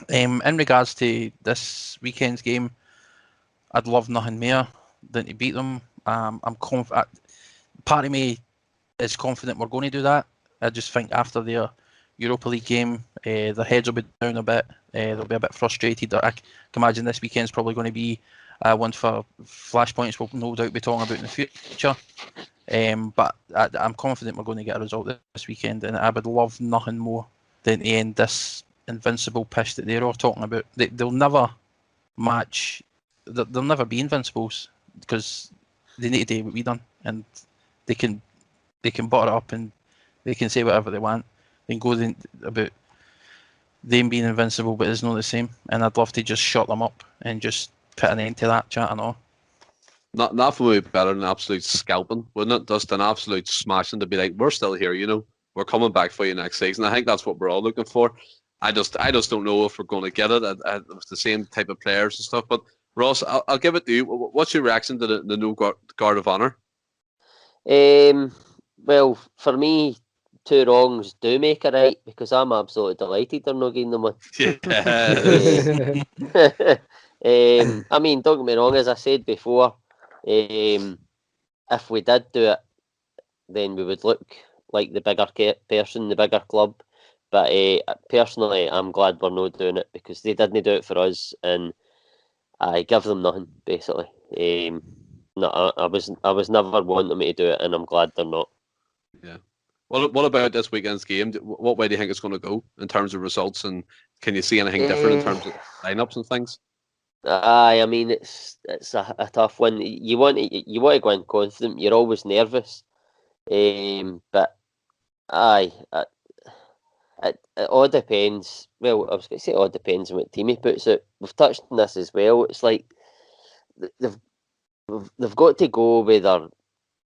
In regards to this weekend's game, I'd love nothing more than to beat them. I'm confident. Part of me is confident we're going to do that. I just think after their Europa League game, their heads will be down a bit. They'll be a bit frustrated. I can imagine this weekend's probably going to be one for flashpoints we'll no doubt be talking about in the future. But I'm confident we're going to get a result this weekend, and I would love nothing more than to end this invincible pish that they're all talking about. They'll never match. They'll never be invincibles because they need to do what we done, and they can butter up and they can say whatever they want. They can go about them being invincible, but it's not the same. And I'd love to just shut them up and just put an end to that chat and all. Nothing would be better than absolute scalping, wouldn't it? Just an absolute smashing to be like, we're still here, we're coming back for you next season. I think that's what we're all looking for. I just don't know if we're going to get it with the same type of players and stuff. But Ross, I'll give it to you. What's your reaction to the new guard of honour? Well, for me, 2 wrongs do make a right, because I'm absolutely delighted they're not getting them one. I mean, don't get me wrong, as I said before, if we did do it, then we would look like the bigger person, the bigger club. But personally, I'm glad we're not doing it, because they didn't do it for us, and I give them nothing, basically. No, I was never wanting them to do it, and I'm glad they're not. Yeah. What about this weekend's game? What way do you think it's going to go in terms of results, and can you see anything different in terms of lineups and things? I mean, it's a tough one. You want to go in confident. You're always nervous, but it all depends. Well, I was going to say it all depends on what team he puts out. We've touched on this as well. It's like they've got to go with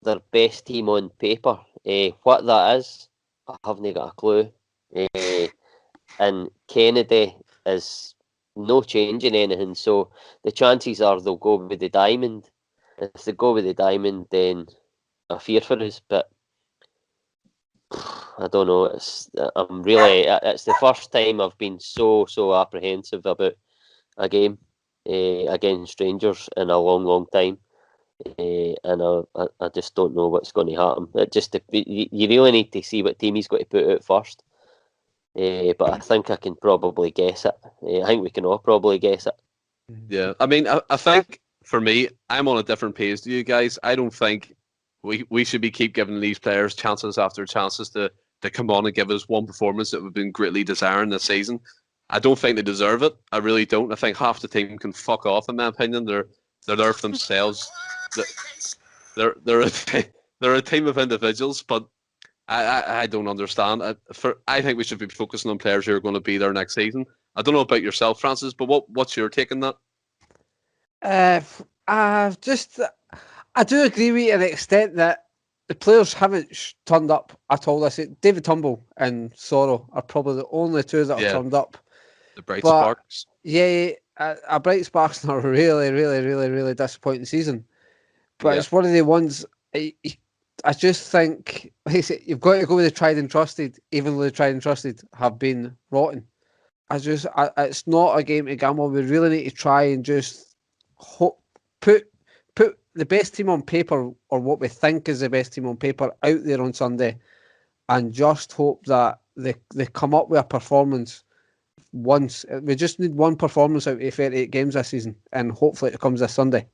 their best team on paper. What that is, I haven't got a clue. And Kennedy is no changing anything, so the chances are they'll go with the diamond. If they go with the diamond, then I fear for us. But I don't know. It's the first time I've been so apprehensive about a game against Rangers in a long time. And I just don't know what's going to happen. You really need to see what team he's got to put out first. But I think I can probably guess it. I think we can all probably guess it. Yeah, I mean, I think for me, I'm on a different page to you guys. I don't think we should be keep giving these players chances after chances to come on and give us one performance that we've been greatly desiring this season. I don't think they deserve it. I really don't. I think half the team can fuck off, in my opinion. They're there for themselves. They're a team of individuals, but I don't understand. I think we should be focusing on players who are going to be there next season. I don't know about yourself, Francis, but what's your take on that? I do agree with you to an extent that the players haven't turned up at all. David Tumble and Sorrow are probably the only 2 that have turned up. The bright sparks. Yeah, a bright sparks in a really disappointing season. But it's one of the ones I just think, like I say, you've got to go with the tried and trusted, even though the tried and trusted have been rotten. It's not a game to gamble. We really need to try and just put the best team on paper, or what we think is the best team on paper, out there on Sunday, and just hope that they come up with a performance once. We just need one performance out of 38 games this season, and hopefully it comes this Sunday.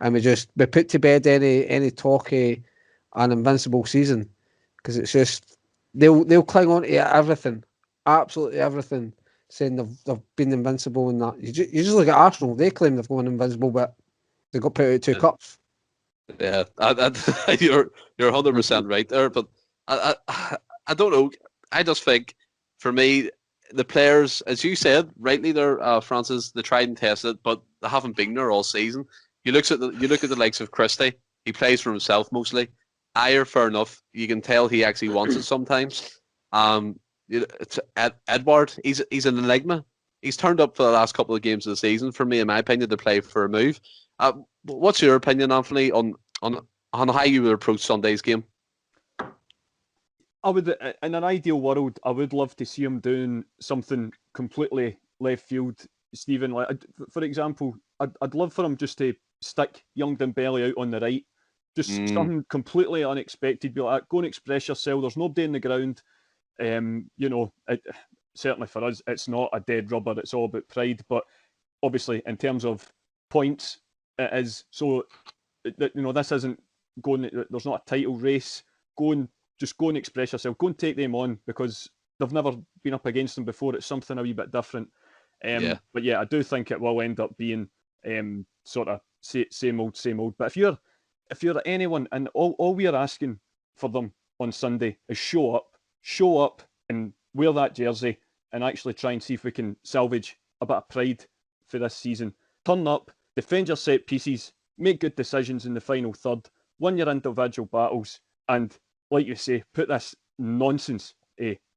And we put to bed any talk of an invincible season, because it's just they'll cling on to everything, absolutely everything, saying they've been invincible and that. You just look at Arsenal; they claim they've gone invincible, but they got put out 2 cups. Yeah, you're 100% right there. But I don't know. I just think, for me, the players, as you said, rightly there, Francis, they tried and tested, but they haven't been there all season. You look at the likes of Christie. He plays for himself mostly. Ayer, fair enough. You can tell he actually wants it sometimes. Edward, he's an enigma. He's turned up for the last couple of games of the season, for me, in my opinion, to play for a move. What's your opinion, Anthony, on how you would approach Sunday's game? I would, in an ideal world, I would love to see him doing something completely left field, Stephen. Like, for example, I'd love for him just to stick young Dembele out on the right, just something completely unexpected. Be like, go and express yourself. There's nobody in the ground. Certainly for us, it's not a dead rubber. It's all about pride. But obviously, in terms of points, it is. So, this isn't going. There's not a title race. Just go and express yourself. Go and take them on, because they've never been up against them before. It's something a wee bit different. But yeah, I do think it will end up being sort of same old. But if you're anyone, and all we are asking for them on Sunday is show up and wear that jersey and actually try and see if we can salvage a bit of pride for this season. Turn up, defend your set pieces, make good decisions in the final third, win your individual battles, and like you say, put this nonsense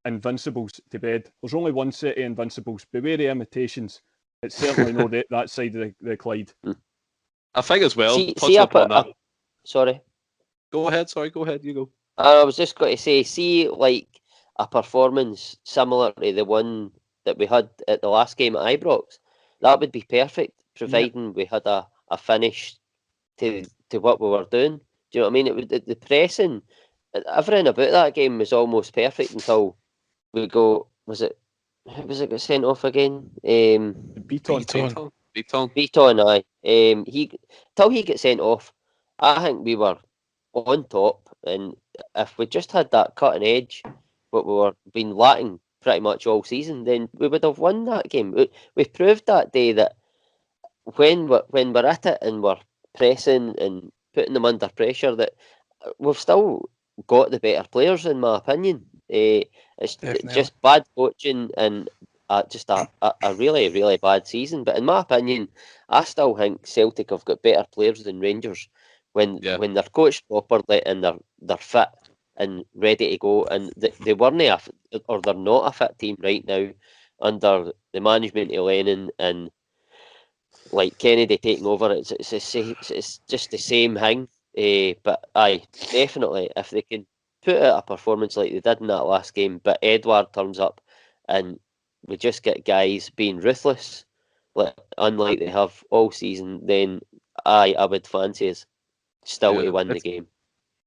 Invincibles to bed. There's only one set of Invincibles. Beware of imitations. It's certainly not that side of the Clyde. I think as well. Sorry. Go ahead. Sorry, go ahead. You go. I was just going to say, see, like a performance similar to the one that we had at the last game at Ibrox. That would be perfect, providing we had a finish to what we were doing. Do you know what I mean? It would the pressing. Everything about that game was almost perfect until we go. Was it got sent off again? Beaton. Aye. Till he got sent off, I think we were on top. And if we just had that cutting edge, what we were been lacking pretty much all season, then we would have won that game. We proved that day that when we're at it and we're pressing and putting them under pressure, that we've still got the better players, in my opinion. It's just bad coaching and just a really, really bad season. But in my opinion, I still think Celtic have got better players than Rangers when they're coached properly and they're fit and ready to go. And they weren't they're not a fit team right now under the management of Lennon and like Kennedy taking over. It's just the same thing. But aye, definitely, if they can put out a performance like they did in that last game, but Edward turns up and we just get guys being ruthless, unlike they have all season, then I would fancy us still to win the game.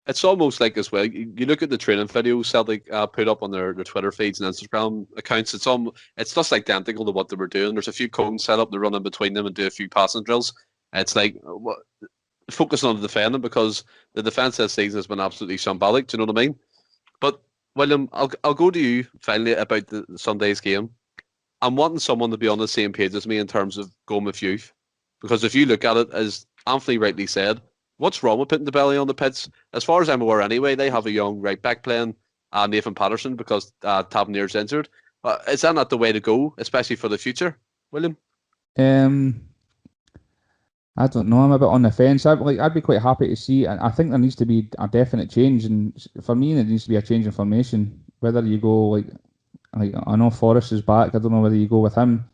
It's almost like as well. You look at the training videos Celtic put up on their Twitter feeds and Instagram accounts. It's just identical to what they were doing. There's a few cones set up, they run in between them and do a few passing drills. It's like focus on the defending, because the defence this season has been absolutely shambolic. Do you know what I mean? But William, I'll go to you finally about the Sunday's game. I'm wanting someone to be on the same page as me in terms of going with youth, because if you look at it, as Anthony rightly said, what's wrong with putting the belly on the pitch? As far as I'm aware, anyway, they have a young right back playing Nathan Patterson because Tavernier's injured. Is that not the way to go, especially for the future, William? I don't know. I'm a bit on the fence. I'd be quite happy to see. I think there needs to be a definite change, and for me, there needs to be a change in formation. Whether you go like I know Forrest is back. I don't know whether you go with him.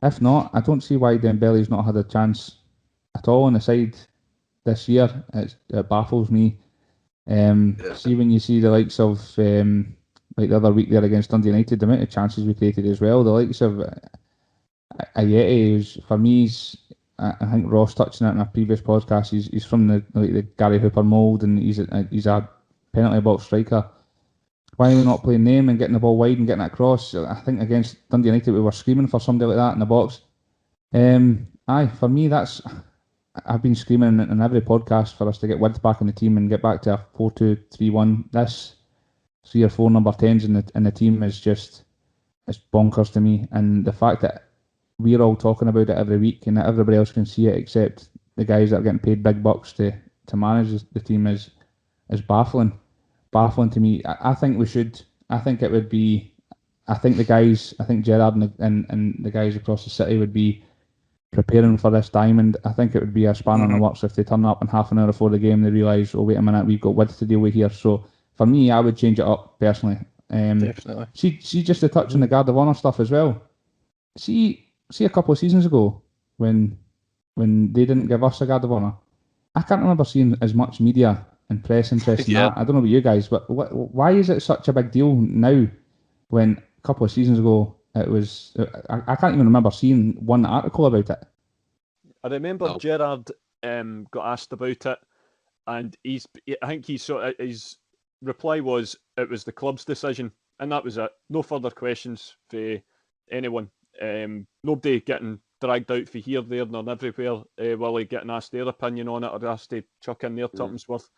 If not, I don't see why Dembele's not had a chance at all on the side this year. It baffles me. See, when you see the likes of like the other week there against Dundee United, the amount of chances we created as well. The likes of Ayeti, for me, I think Ross touched on it in a previous podcast. He's from the Gary Hooper mould, and he's a penalty box striker. Why are we not playing them and getting the ball wide and getting it across? I think against Dundee United we were screaming for somebody like that in the box. For me, I've been screaming in every podcast for us to get Wids back in the team and get back to a 4-2-3-1. This 3 or 4 number 10s in the team is just it's bonkers to me, and the fact that we're all talking about it every week and that everybody else can see it except the guys that are getting paid big bucks to manage the team is baffling to me. I think we should. I think it would be. I think Gerrard and the guys across the city would be preparing for this diamond. I think it would be a spanner in the works if they turn up and half an hour before the game they realise, oh wait a minute, we've got width to deal with here. So for me, I would change it up personally. Definitely. See just to touch on the Guard of Honour stuff as well. See a couple of seasons ago when they didn't give us a Guard of Honour. I can't remember seeing as much media and press interest in that. I don't know about you guys, but why is it such a big deal now when a couple of seasons ago it was... I can't even remember seeing one article about it. I remember Gerrard got asked about it, and his reply was it was the club's decision, and that was it. No further questions for anyone. Nobody getting dragged out for here, there, and everywhere while they getting asked their opinion on it or asked to chuck in their tuppence worth.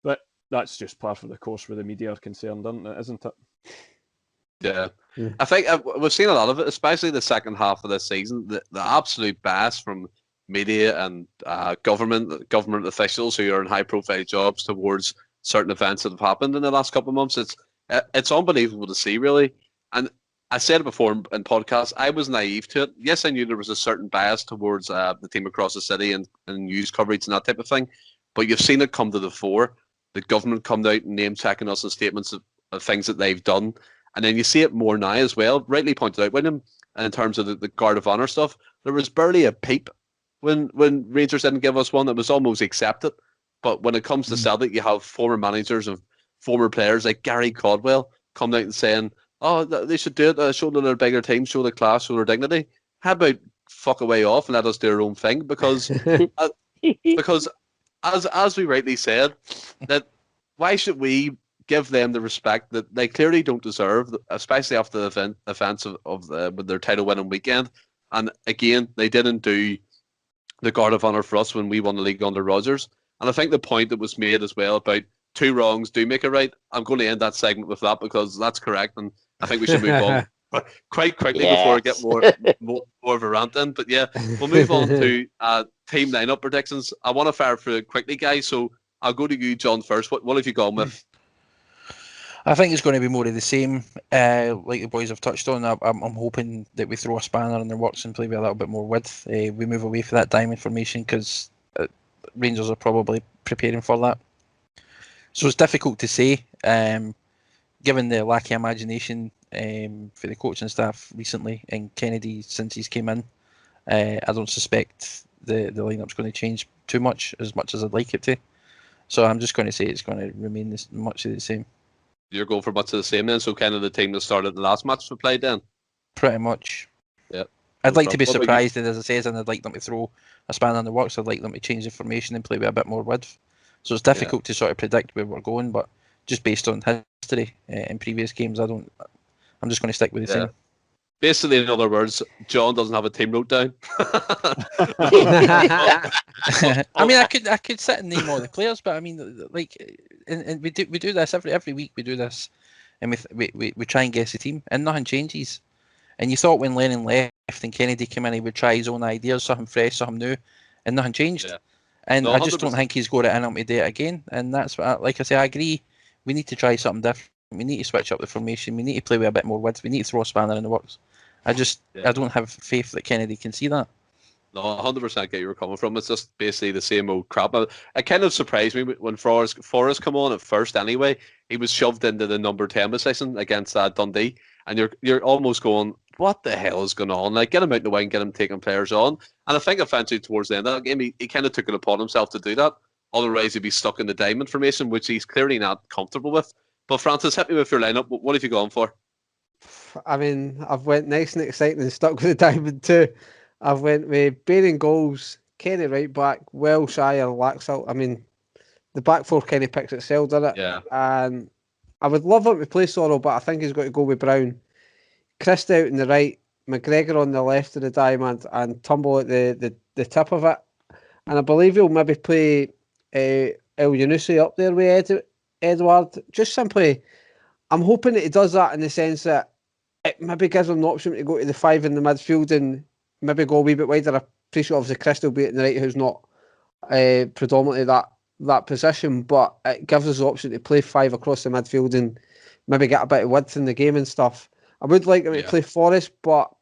But that's just par for the course where the media are concerned, isn't it? Yeah. I think we've seen a lot of it, especially the second half of this season. The absolute bias from media and government officials who are in high-profile jobs towards certain events that have happened in the last couple of months. It's unbelievable to see, really. And I said it before in podcasts, I was naive to it. Yes, I knew there was a certain bias towards the team across the city and news coverage and that type of thing. But you've seen it come to the fore. The government come out and name-checking us in statements of things that they've done. And then you see it more now as well. Rightly pointed out, William, in terms of the Guard of Honour stuff, there was barely a peep when Rangers didn't give us one. It was almost accepted. But when it comes to Celtic, you have former managers and former players like Gary Caldwell coming out and saying, oh, they should do it, show that they're a bigger team, show the class, show their dignity. How about fuck away off and let us do our own thing? Because as we rightly said, that why should we give them the respect that they clearly don't deserve, especially after the events of with their title winning weekend? And again, they didn't do the Guard of Honour for us when we won the league under Rodgers. And I think the point that was made as well about two wrongs do make a right, I'm going to end that segment with that because that's correct, and I think we should move on quite quickly before I get more of a rant in. But yeah, we'll move on to team lineup predictions. I want to fire through it quickly, guys, so I'll go to you, John, first. What have you gone with? I think it's going to be more of the same, like the boys have touched on. I'm hoping that we throw a spanner in the works and play with a little bit more width. We move away from that diamond formation because Rangers are probably preparing for that. So it's difficult to say, given the lack of imagination for the coaching staff recently and Kennedy since he's came in. I don't suspect the lineup's going to change too much as I'd like it to. So I'm just going to say it's going to remain much of the same. You're going for much of the same then, so kind of the team that started the last match we played then? Pretty much. Yeah. I'd like to be surprised, and as I said, and I'd like them to throw a spanner in the works. I'd like them to change the formation and play with a bit more width. So it's difficult to sort of predict where we're going, but just based on history in previous games, I'm just going to stick with the same. Basically, in other words, John doesn't have a team wrote down. I mean, I could sit and name all the players, but I mean, like, and we do this every week. We do this, and we try and guess the team, and nothing changes. And you thought when Lennon left and Kennedy came in, he would try his own ideas, something fresh, something new, and nothing changed. Yeah. And I just don't think he's got it in him to do it again. And that's what, like I say, I agree. We need to try something different. We need to switch up the formation. We need to play with a bit more width. We need to throw a spanner in the works. I don't have faith that Kennedy can see that. No, 100% get where you're coming from. It's just basically the same old crap. It kind of surprised me when Forrest come on at first anyway. He was shoved into the number 10 position against Dundee. And you're almost going, what the hell is going on? Like, get him out in the wing, get him taking players on. And I think eventually towards the end of that game, he kind of took it upon himself to do that. Otherwise, he'd be stuck in the diamond formation, which he's clearly not comfortable with. But Francis, hit me with your lineup. What have you gone for? I mean, I've went nice and exciting and stuck with the diamond too. I've went with Bain goals, Kenny right back, Wilshire, Laxalt. I mean, the back four kind of picks itself, doesn't it? Yeah. And I would love him to play Sorrell, but I think he's got to go with Brown. Christie out on the right, McGregor on the left of the diamond, and Tumble at the tip of it. And I believe he'll maybe play El Yunusi up there with Edward. Just simply, I'm hoping that he does that in the sense that it maybe gives them the option to go to the 5 in the midfield and maybe go a wee bit wider. I appreciate obviously Christie will be in the right, who's not predominantly that position, but it gives us the option to play 5 across the midfield and maybe get a bit of width in the game and stuff. I would like him to play Forrest, but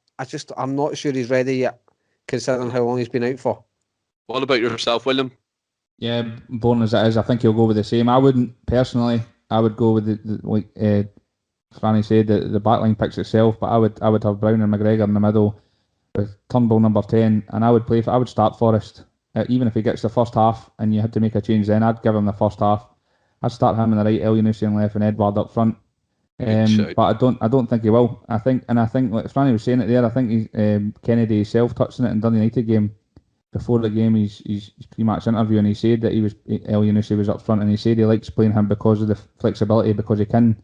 I'm not sure he's ready yet, considering how long he's been out for. What about yourself, William? Yeah, born as it is, I think he'll go with the same. I wouldn't personally. I would go with the like Franny said, the backline picks itself. But I would have Brown and McGregor in the middle with Turnbull number 10, and I would start Forrest. Even if he gets the first half and you had to make a change, then I'd give him the first half. I'd start him on the right, Elyounoussi on left, and Edward up front. But I don't think he will. I think like Franny was saying it there. I think Kennedy himself touched on it in Dunn United game. Before the game, his pre-match interview, and he said that Elyounoussi was up front, and he said he likes playing him because of the flexibility, because he can.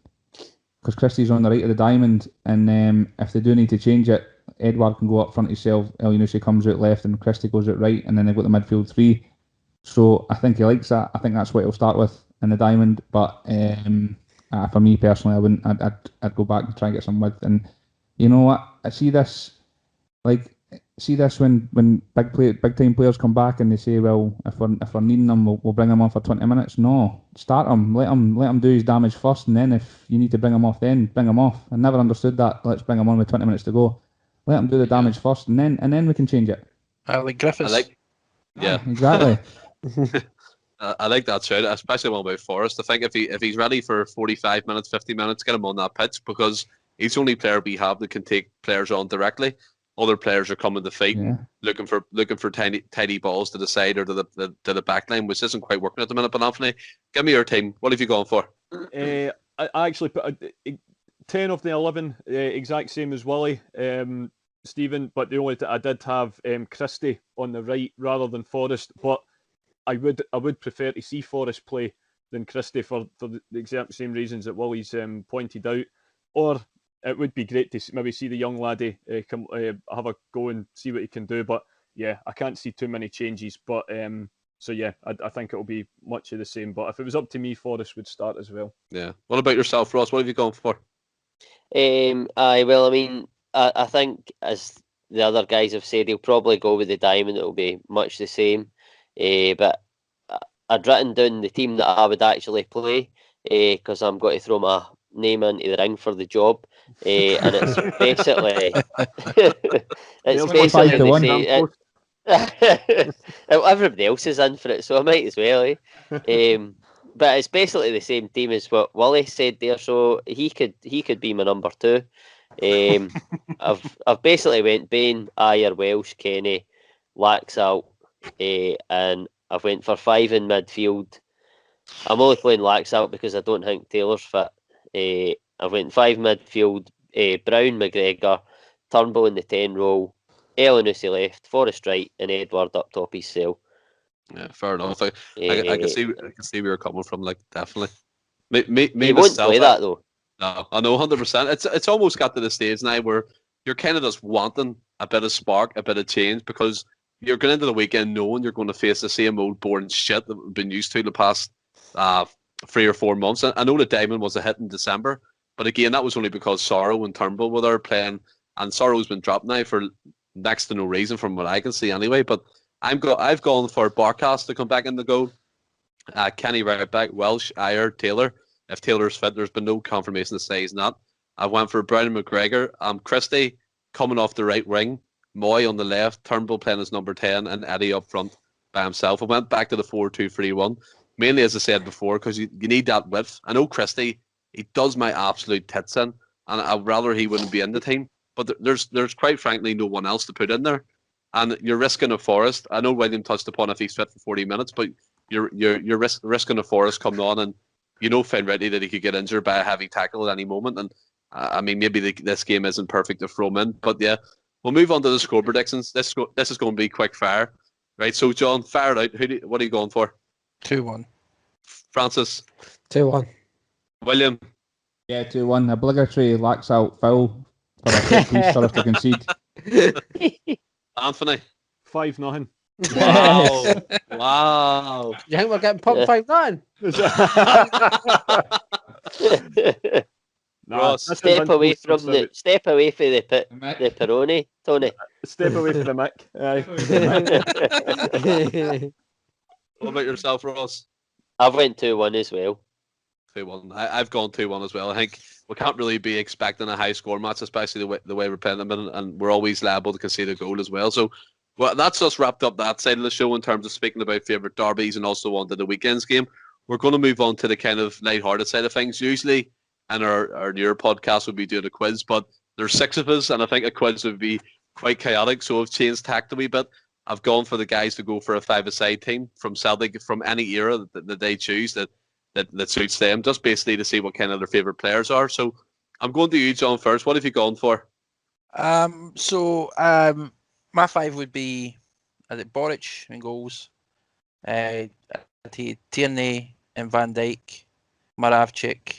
Because Christie's on the right of the diamond, and if they do need to change it, Edward can go up front himself, Elyounoussi comes out left, and Christie goes out right, and then they've got the midfield 3. So I think he likes that. I think that's what he'll start with in the diamond. But for me personally, I wouldn't. I'd go back and try and get some width. And you know what? I see this when big time players come back and they say, well, if we're needing them, we'll bring him on for 20 minutes. No, start him. Let him do his damage first, and then if you need to bring him off, then bring him off. I never understood that. Let's bring him on with 20 minutes to go. Let him do the damage first, and then we can change it. Like Griffiths. Exactly. I like that shout, especially one about Forrest. I think if he's ready for 45 minutes, 50 minutes, get him on that pitch, because he's the only player we have that can take players on directly. Other players are coming to fight, looking for tiny balls to the side or to the back line, which isn't quite working at the minute. But Anthony, give me your team. What have you gone for? I actually put 10 of the 11, exact same as Willie, Stephen. But the only I did have Christie on the right rather than Forrest. But I would prefer to see Forrest play than Christie for the exact same reasons that Willie's pointed out. Or it would be great to maybe see the young laddie come have a go and see what he can do. But yeah, I can't see too many changes. But so yeah, I think it'll be much of the same. But if it was up to me, Forrest would start as well. Yeah. What about yourself, Ross? What have you gone for? I think, as the other guys have said, he'll probably go with the diamond. It'll be much the same. But I'd written down the team that I would actually play, because I'm going to throw my name into the ring for the job, and it's basically the same. Everybody else is in for it, so I might as well. But it's basically the same team as what Willie said there, so he could be my number 2. I've basically went Bain, Ayer, Welsh, Kenny, Laxalt, and I've went for 5 in midfield. I'm only playing Laxalt because I don't think Taylor's fit. I've went 5 midfield, Brown, McGregor, Turnbull in the 10 role, Elyounoussi left, Forrest right, and Edward up top his cell. Yeah, fair enough. I can see where you're coming from. Like, definitely. He won't play that though. No, I know 100%. It's almost got to the stage now where you're kind of just wanting a bit of spark, a bit of change, because you're going into the weekend knowing you're going to face the same old boring shit that we've been used to the past 3 or 4 months. I know the diamond was a hit in December, but again, that was only because Sorrow and Turnbull were there playing, and Sorrow's been dropped now for next to no reason from what I can see anyway. But I've gone for Barkas to come back in the goal. Kenny right back, Welsh, Ayer, Taylor. If Taylor's fit, there's been no confirmation to say he's not. I went for Brown and McGregor. Christie coming off the right wing, Moy on the left, Turnbull playing as number 10, and Eddie up front by himself. I went back to the 4-2-3-1, mainly as I said before, because you need that width. I know Christie, he does my absolute tits in, and I'd rather he wouldn't be in the team. But there's quite frankly no one else to put in there, and you're risking a Forrest. I know William touched upon if he's fit for 40 minutes, but you're risking a Forrest coming on, and you know Finn Reddy that he could get injured by a heavy tackle at any moment. And I mean, maybe this game isn't perfect to throw him in, but yeah, we'll move on to the score predictions. This is going to be quick fire, right? So John, fire it out. What are you going for? 2-1. Francis. 2-1. William. Yeah, 2-1. Obligatory Laxalt foul for a set piece for us to concede. Anthony. 5-0. Wow. Wow. You think we're getting pumped 5-9? No, Ross. That sounds Step away from unfortunate. step away from the Mick. the Peroni, Tony. Step away from the mic. Aye. What about yourself, Ross? I've went 2-1 as well. 2-1. I've gone 2-1 as well. I think we can't really be expecting a high score match, especially the way we're playing them, and we're always liable to concede a goal as well. So, well, that's us wrapped up that side of the show in terms of speaking about favourite derbies and also on to the weekend's game. We're going to move on to the kind of light-hearted side of things. Usually, in our newer podcast, we'll be doing a quiz, but there's 6 of us, and I think a quiz would be quite chaotic, so I've changed tact a wee bit. I've gone for the guys to go for a 5-a-side team from Celtic, from any era that they choose that suits them, just basically to see what kind of their favourite players are. So I'm going to you, John, first. What have you gone for? My 5 would be Boric in goals, Tierney and Van Dijk, Moravchik,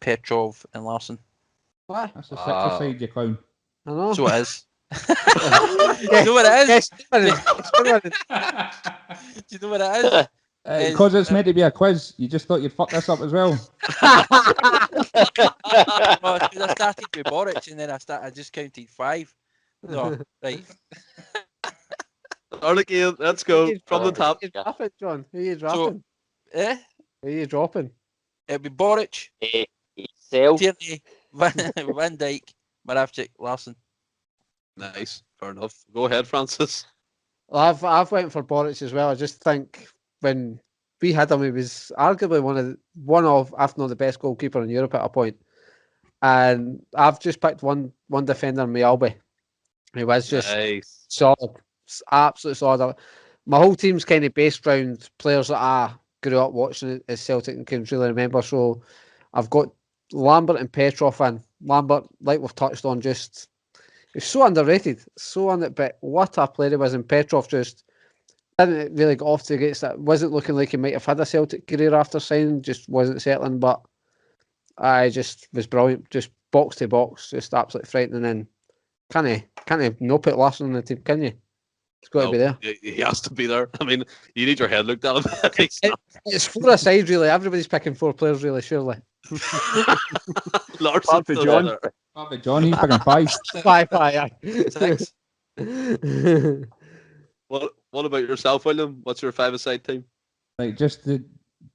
Petrov and Larson. What? That's the 6-a-side, you clown. I know. So it is. Do you know what it is? Yes, Do you know what it is? Because it's meant to be a quiz, you just thought you'd fuck this up as well. Well, 'cause I started with Boric and then I just counted 5. No, right. Start again. Let's go from the top. Who you dropping, John? Who you dropping? Eh? Who you dropping? It'll be Boric, Self. Tierney, Van Dijk, Moravchik, Larson. Nice. Fair enough. Go ahead, Francis. Well, I've went for Boric as well. I just think when we had him, he was arguably one of, if not the best goalkeeper in Europe at a point. And I've just picked one defender, Mialby. He was just Nice. solid, absolutely solid. My whole team's kind of based around players that I grew up watching as Celtic and can really remember. So I've got Lambert and Petrov in. Lambert, like we've touched on, just he's so underrated, but what a player he was. And Petrov just didn't really get off to the gates. That wasn't looking like he might have had a Celtic career after signing, just wasn't settling. But I just was brilliant, just box to box, just absolutely frightening. And can't no put Larson in the team, can you? It's got to be there. He has to be there. I mean, you need your head looked at him. It's 4-a-side, really. Everybody's picking 4 players, really, surely. Larson Apart from John. But John, he's picking 5. 5, aye. 6. What about yourself, William? What's your 5-a-side team? Like,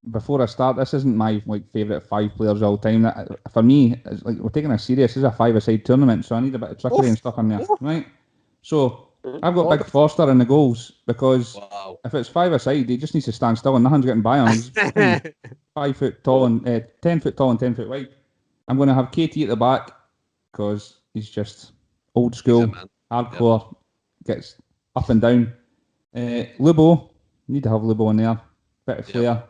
before I start, this isn't my favourite 5 players of all time. For me, it's like we're taking this serious. This is a 5-a-side tournament, so I need a bit of trickery and stuff in there, right? So I've got Big Foster in the goals because if it's 5-a-side, he just needs to stand still and nothing's getting by him. He's 5 foot tall and 10 foot tall and 10 foot wide. I'm going to have KT at the back because he's just old school, hardcore, gets up and down. Lubo, need to have Lubo in there. Bit of flair.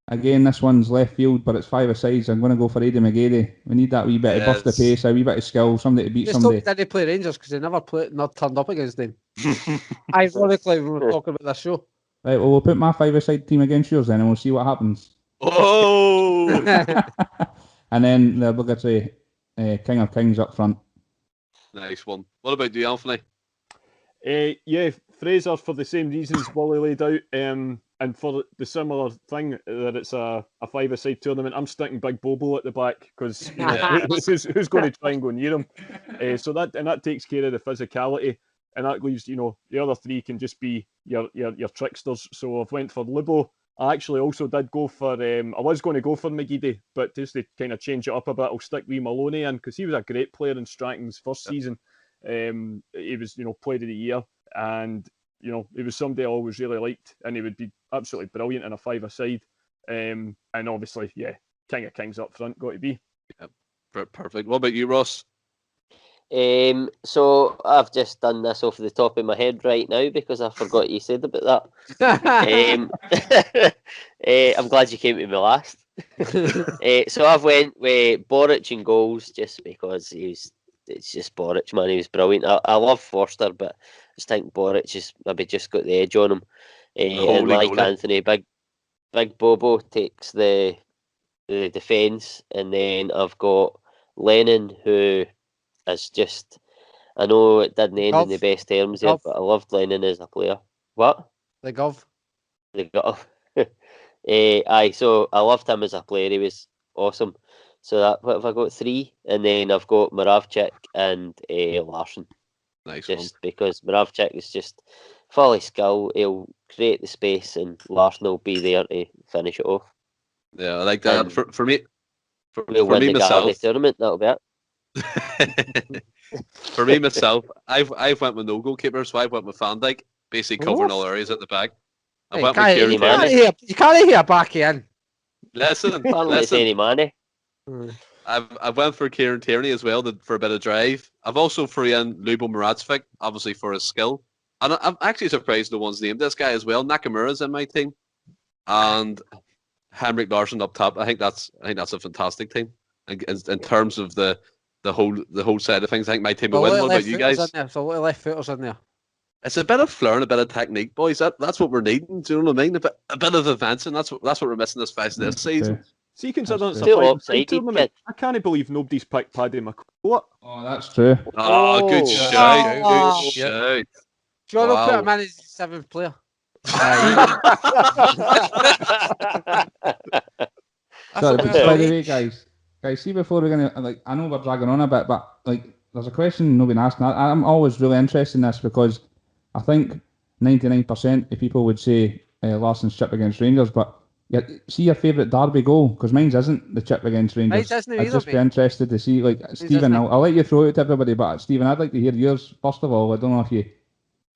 Again, this one's left field, but it's 5-a-side, so I'm going to go for Aidan McGeady. We need that wee bit of burst of pace, a wee bit of skill, somebody to beat somebody. Did they play Rangers because they never not turned up against them? Ironically, when we're talking about this show. Right, well, we'll put my 5-a-side team against yours then, and we'll see what happens. Oh! And then the obligatory King of Kings up front. Nice one. What about you, Anthony? Yeah, Fraser for the same reasons Wally laid out, and for the similar thing that it's a 5-a-side tournament. I'm sticking Big Bobo at the back because who's going to try and go near him? So that takes care of the physicality, and that leaves the other 3 can just be your tricksters. So I've went for Lubo. I actually also did go for I was going to go for McGeady, but just to kind of change it up a bit, I'll stick wee Maloney in because he was a great player in Stratton's first season. He was player of the year, and he was somebody I always really liked, and he would be absolutely brilliant in a 5-a-side. And obviously, King of Kings up front, got to be. Yeah, perfect. What about you, Ross? So I've just done this off the top of my head right now because I forgot you said about that. I'm glad you came to me last. So I've went with Boric in goals just because it's just Boric, man. He was brilliant. I love Forster, but I just think Boric maybe just got the edge on him. And like Anthony, Big Bobo takes the defence, and then I've got Lennon, who is just, I know it didn't end in the best terms there, but I loved Lennon as a player. What? The Gov. The Gov. Aye, so I loved him as a player. He was awesome. So what have I got? 3, and then I've got Moravchik and Larson. Nice Just because Moravchik is just fully skill, he'll create the space, and Larson will be there to finish it off. one. Yeah, I like that. And For me, we'll for win me the Gardy myself, tournament. That'll be it. for me myself, I've went with no goalkeeper, so I went with Van Dijk, basically covering all areas at the back. I went with Kieran Tierney. You can't hear back in. Listen, Apparently it's any money. I've went for Kieran Tierney as well for a bit of drive. I've also thrown in Lubo Moravcik, obviously for his skill. And I'm actually surprised no one's named this guy as well. Nakamura's in my team. And Henrik Larsson up top. I think that's a fantastic team. In terms of the whole side of things, I think my team will win. What about you guys? There's a lot of left footers in there. It's a bit of flair and a bit of technique, boys. That's what we're needing. Do you know what I mean? A bit of advancing. That's what we're missing this season. See, considering it's a Still five offside, tournament, I can't believe nobody's picked Paddy McCourt. Oh, that's true. Oh, good Yeah. shout. Oh. Good shout. John will put Wow. him in as the 7th player. Sorry, but by the way, guys, see before we're gonna I know we're dragging on a bit, but there's a question nobody's asking. I'm always really interested in this because I think 99% of people would say Larsson's chip against Rangers, but see your favourite Darby goal, because mine isn't the chip against Rangers. Mine's isn't I'd either, just be mate. interested to see, Stephen, I'll let you throw it to everybody, but Stephen, I'd like to hear yours first of all. I don't know if you...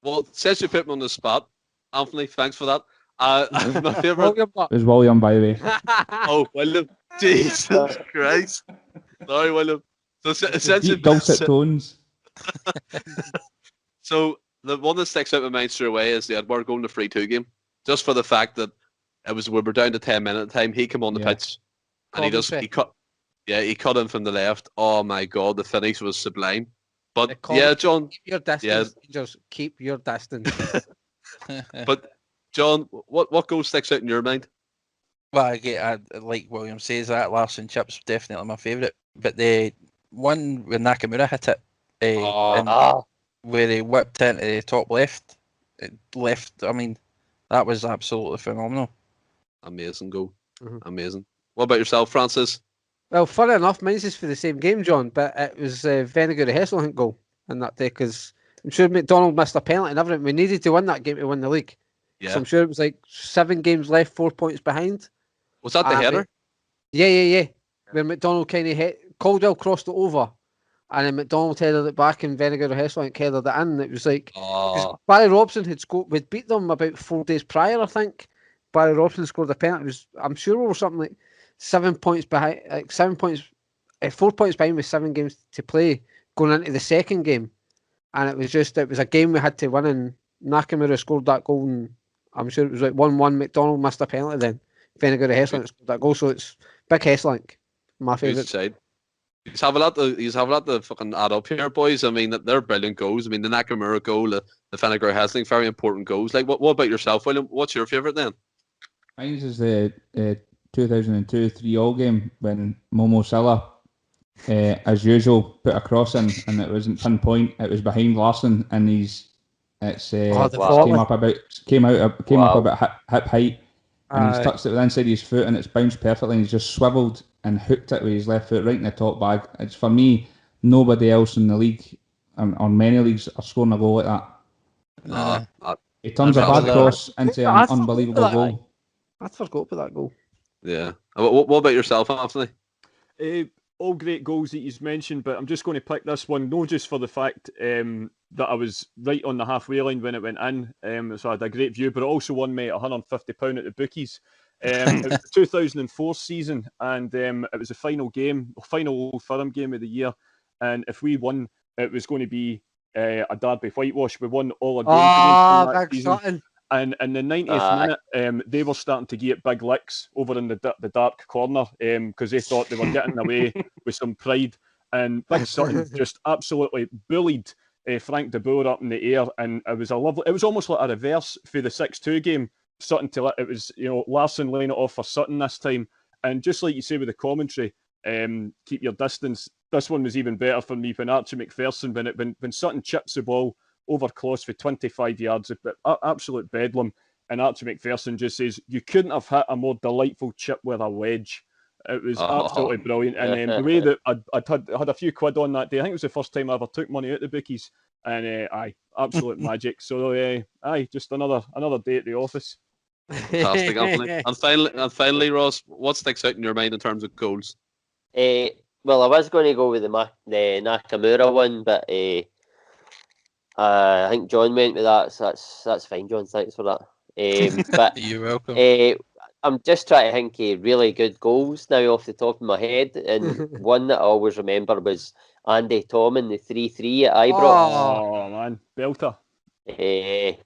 Well, since you put me on the spot, Anthony, thanks for that. My favourite... It was William, by the way. Oh, William. Jesus Christ. Sorry, William. So, since Deep dulcet tones. So, the one that sticks out in my mind straight away is the Edward goal in the 3-2 game. Just for the fact that we were down to 10 minutes time. He came on the pitch and he cut in from the left. Oh my God, the finish was sublime. But yeah, John, keep your distance. Just keep your distance. But John, what goal sticks out in your mind? Well, I like William says, that Larson chip's definitely my favourite. But the one where Nakamura hit it, where he whipped into the top left, I mean, that was absolutely phenomenal. Amazing goal. Amazing. What about yourself, Francis? Well, funny enough, mine's is for the same game, John, but it was Venegar Hesselink goal in that day, because I'm sure McDonald missed a penalty and everything. We needed to win that game to win the league. Yeah. So I'm sure it was 7 games left, 4 points behind. Was that the header? Yeah. Where McDonald kind of hit, Caldwell crossed it over, and then McDonald headed it back, and Venegar Hesselink headed it in. It was Barry Robson had beat them about 4 days prior, I think. Barry Robson scored a penalty. I'm sure we were something like 7 points behind, 7 points, 4 points behind with 7 games to play going into the second game, and it was a game we had to win, and Nakamura scored that goal, and I'm sure it was 1-1. McDonald missed a penalty then. Venegar Hesselink scored that goal, so it's big Hesselink, my favourite. Side. He's have a lot to fucking add up here, boys. I mean, they're brilliant goals. I mean, the Nakamura goal, the Venegar Hesselink, very important goals. What about yourself, William? What's your favourite then? Mine is the 2002 3-all game when Momo Silla, as usual, put a cross in, and it wasn't pinpoint. It was behind Larsson, and came up about hip height, and he's touched it with the inside of his foot, and it's bounced perfectly, and he's just swiveled and hooked it with his left foot right in the top bag. It's, for me, nobody else in the league, or many leagues, are scoring a goal like that. He turns a bad cross into an unbelievable goal. I forgot about that goal. Yeah. What about yourself, Anthony? All great goals that you've mentioned, but I'm just going to pick this one, not just for the fact that I was right on the halfway line when it went in, so I had a great view, but it also won me £150 at the bookies. It was the 2004 season, and it was the final Old Firm game of the year, and if we won, it was going to be a Derby whitewash. We won all our games against them that season. And in the 90th minute, they were starting to get big licks over in the dark corner because they thought they were getting away with some pride. And Big Sutton just absolutely bullied Frank de Boer up in the air, and it was almost like a reverse for the 6-2 game. Sutton it was Larsson laying it off for Sutton this time, and just like you say with the commentary, keep your distance. This one was even better for me when Archie McPherson when Sutton chips the ball over close for 25 yards, absolute bedlam. And Archie McPherson just says, you couldn't have hit a more delightful chip with a wedge. It was Oh. absolutely brilliant. And the way that I'd had a few quid on that day, I think it was the first time I ever took money out the bookies. And absolute magic. So just another day at the office. Fantastic, Anthony. And finally, Ross, what sticks out in your mind in terms of goals? Well, I was going to go with the Nakamura one, but I think John went with that, so that's fine, John. Thanks for that. But You're welcome. I'm just trying to think of really good goals now off the top of my head, and one that I always remember was Andy Tomlin, the 3-3 at Ibrox. Oh man, belter. I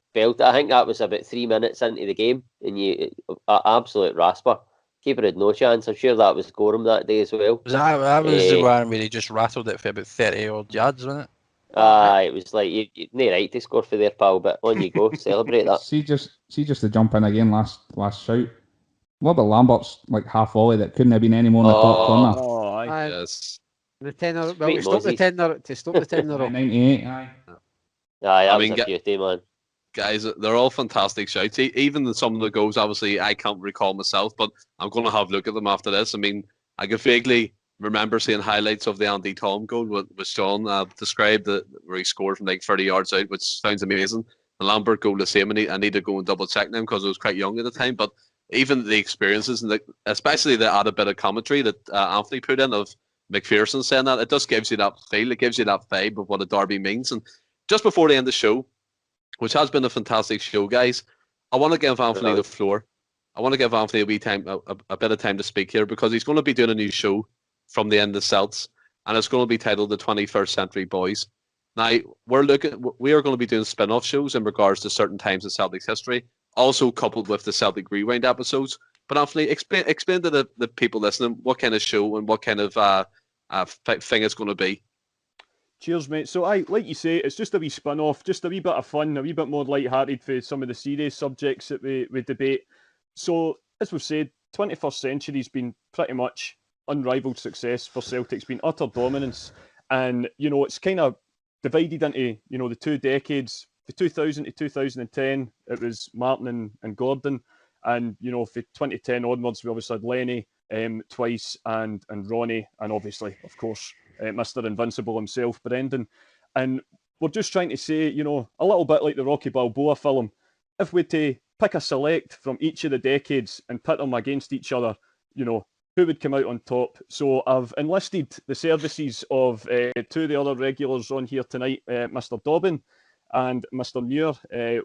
think that was about 3 minutes into the game, and absolute rasper. Keeper had no chance. I'm sure that was Gorham that day as well. That was the one where he just rattled it for about 30 odd yards, wasn't it? It was like you no right to score for there, pal. But on you go, celebrate that. See just to jump in again. Last shout. What about Lambert's like half volley that couldn't have been any more in the top corner? Oh, aye. Yes. The tenner. Well, Sweet we stopped the Moses. tenner to stop the tenner. 98. Aye. That mean, was a beauty, man. Guys, they're all fantastic shouts. Even some of the goals, obviously, I can't recall myself, but I'm going to have a look at them after this. I mean, I can vaguely remember seeing highlights of the Andy Tom goal, which Sean described, where he scored from like 30 yards out, which sounds amazing. The Lambert goal the same, and I need to go and double check them because I was quite young at the time. But even the experiences, and especially the added bit of commentary that Anthony put in of McPherson saying that, it just gives you that feel, it gives you that vibe of what a derby means. And just before the end of the show, which has been a fantastic show, guys, I want to give Anthony the floor. I want to give Anthony a bit of time to speak here because he's going to be doing a new show from the Endless Celts, and it's going to be titled The 21st Century Boys. Now, we are going to be doing spin-off shows in regards to certain times in Celtic's history, also coupled with the Celtic Rewind episodes. But Anthony, explain to the people listening what kind of show and what kind of thing it's going to be. Cheers, mate. So, like you say, it's just a wee spin-off, just a wee bit of fun, a wee bit more light-hearted for some of the serious subjects that we debate. So, as we've said, 21st century's been pretty much unrivaled success for Celtic. It's been utter dominance. And, it's kind of divided into, the 2 decades. The 2000 to 2010, it was Martin and Gordon. And, for 2010 onwards, we obviously had Lenny twice and Ronnie. And obviously, of course, Mr. Invincible himself, Brendan. And we're just trying to say, a little bit like the Rocky Balboa film, if we're to pick a select from each of the decades and pit them against each other, who would come out on top? So I've enlisted the services of 2 of the other regulars on here tonight, Mr. Dobbin and Mr. Muir.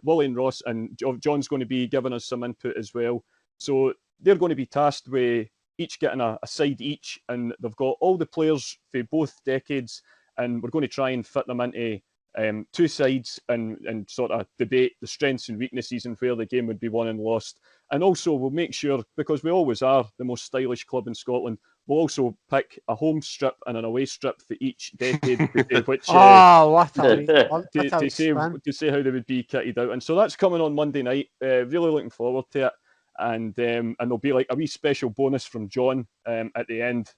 Willie and Ross and John's going to be giving us some input as well. So they're going to be tasked with each getting a side each, and they've got all the players for both decades, and we're going to try and fit them into 2 sides and sort of debate the strengths and weaknesses and where the game would be won and lost. And also we'll make sure, because we always are the most stylish club in Scotland, we'll also pick a home strip and an away strip for each decade, which to say how they would be kitted out. And so that's coming on Monday night. Really looking forward to it. And there'll be like a wee special bonus from John at the end.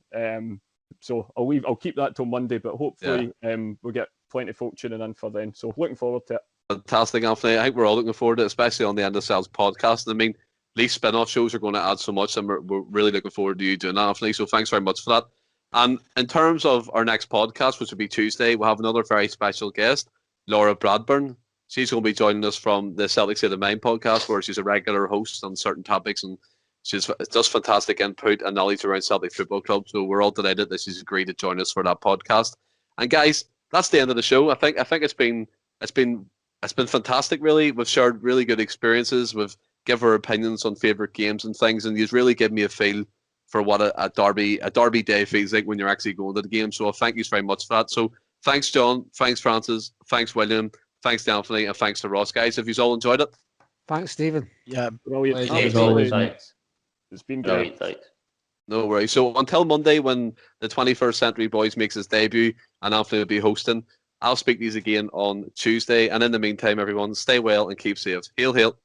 So I'll keep that till Monday, but hopefully we'll get plenty of folk tuning in for then. So looking forward to it. Fantastic, Anthony. I think we're all looking forward to it, especially on the Endless Celts podcast. I mean, these spin-off shows are going to add so much, and we're really looking forward to you doing that, Anthony. So thanks very much for that. And in terms of our next podcast, which will be Tuesday, we'll have another very special guest, Laura Bradburn. She's going to be joining us from the Celtic State of Mind podcast, where she's a regular host on certain topics, and she's just fantastic input and knowledge around Celtic Football Club. So we're all delighted that she's agreed to join us for that podcast. And guys, that's the end of the show. I think it's been fantastic. Really, we've shared really good experiences. We've given our opinions on favourite games and things, and you've really given me a feel for what a derby day feels like when you're actually going to the game. So I thank you very much for that. So thanks, John. Thanks, Francis. Thanks, William. Thanks to Anthony, and thanks to Ross, guys. Have you all enjoyed it? Thanks, Stephen. Yeah, brilliant. It's been great. Thanks. No worries. So until Monday, when the 21st Century Boys makes its debut, and Anthony will be hosting, I'll speak to you again on Tuesday. And in the meantime, everyone, stay well and keep safe. Hail, hail.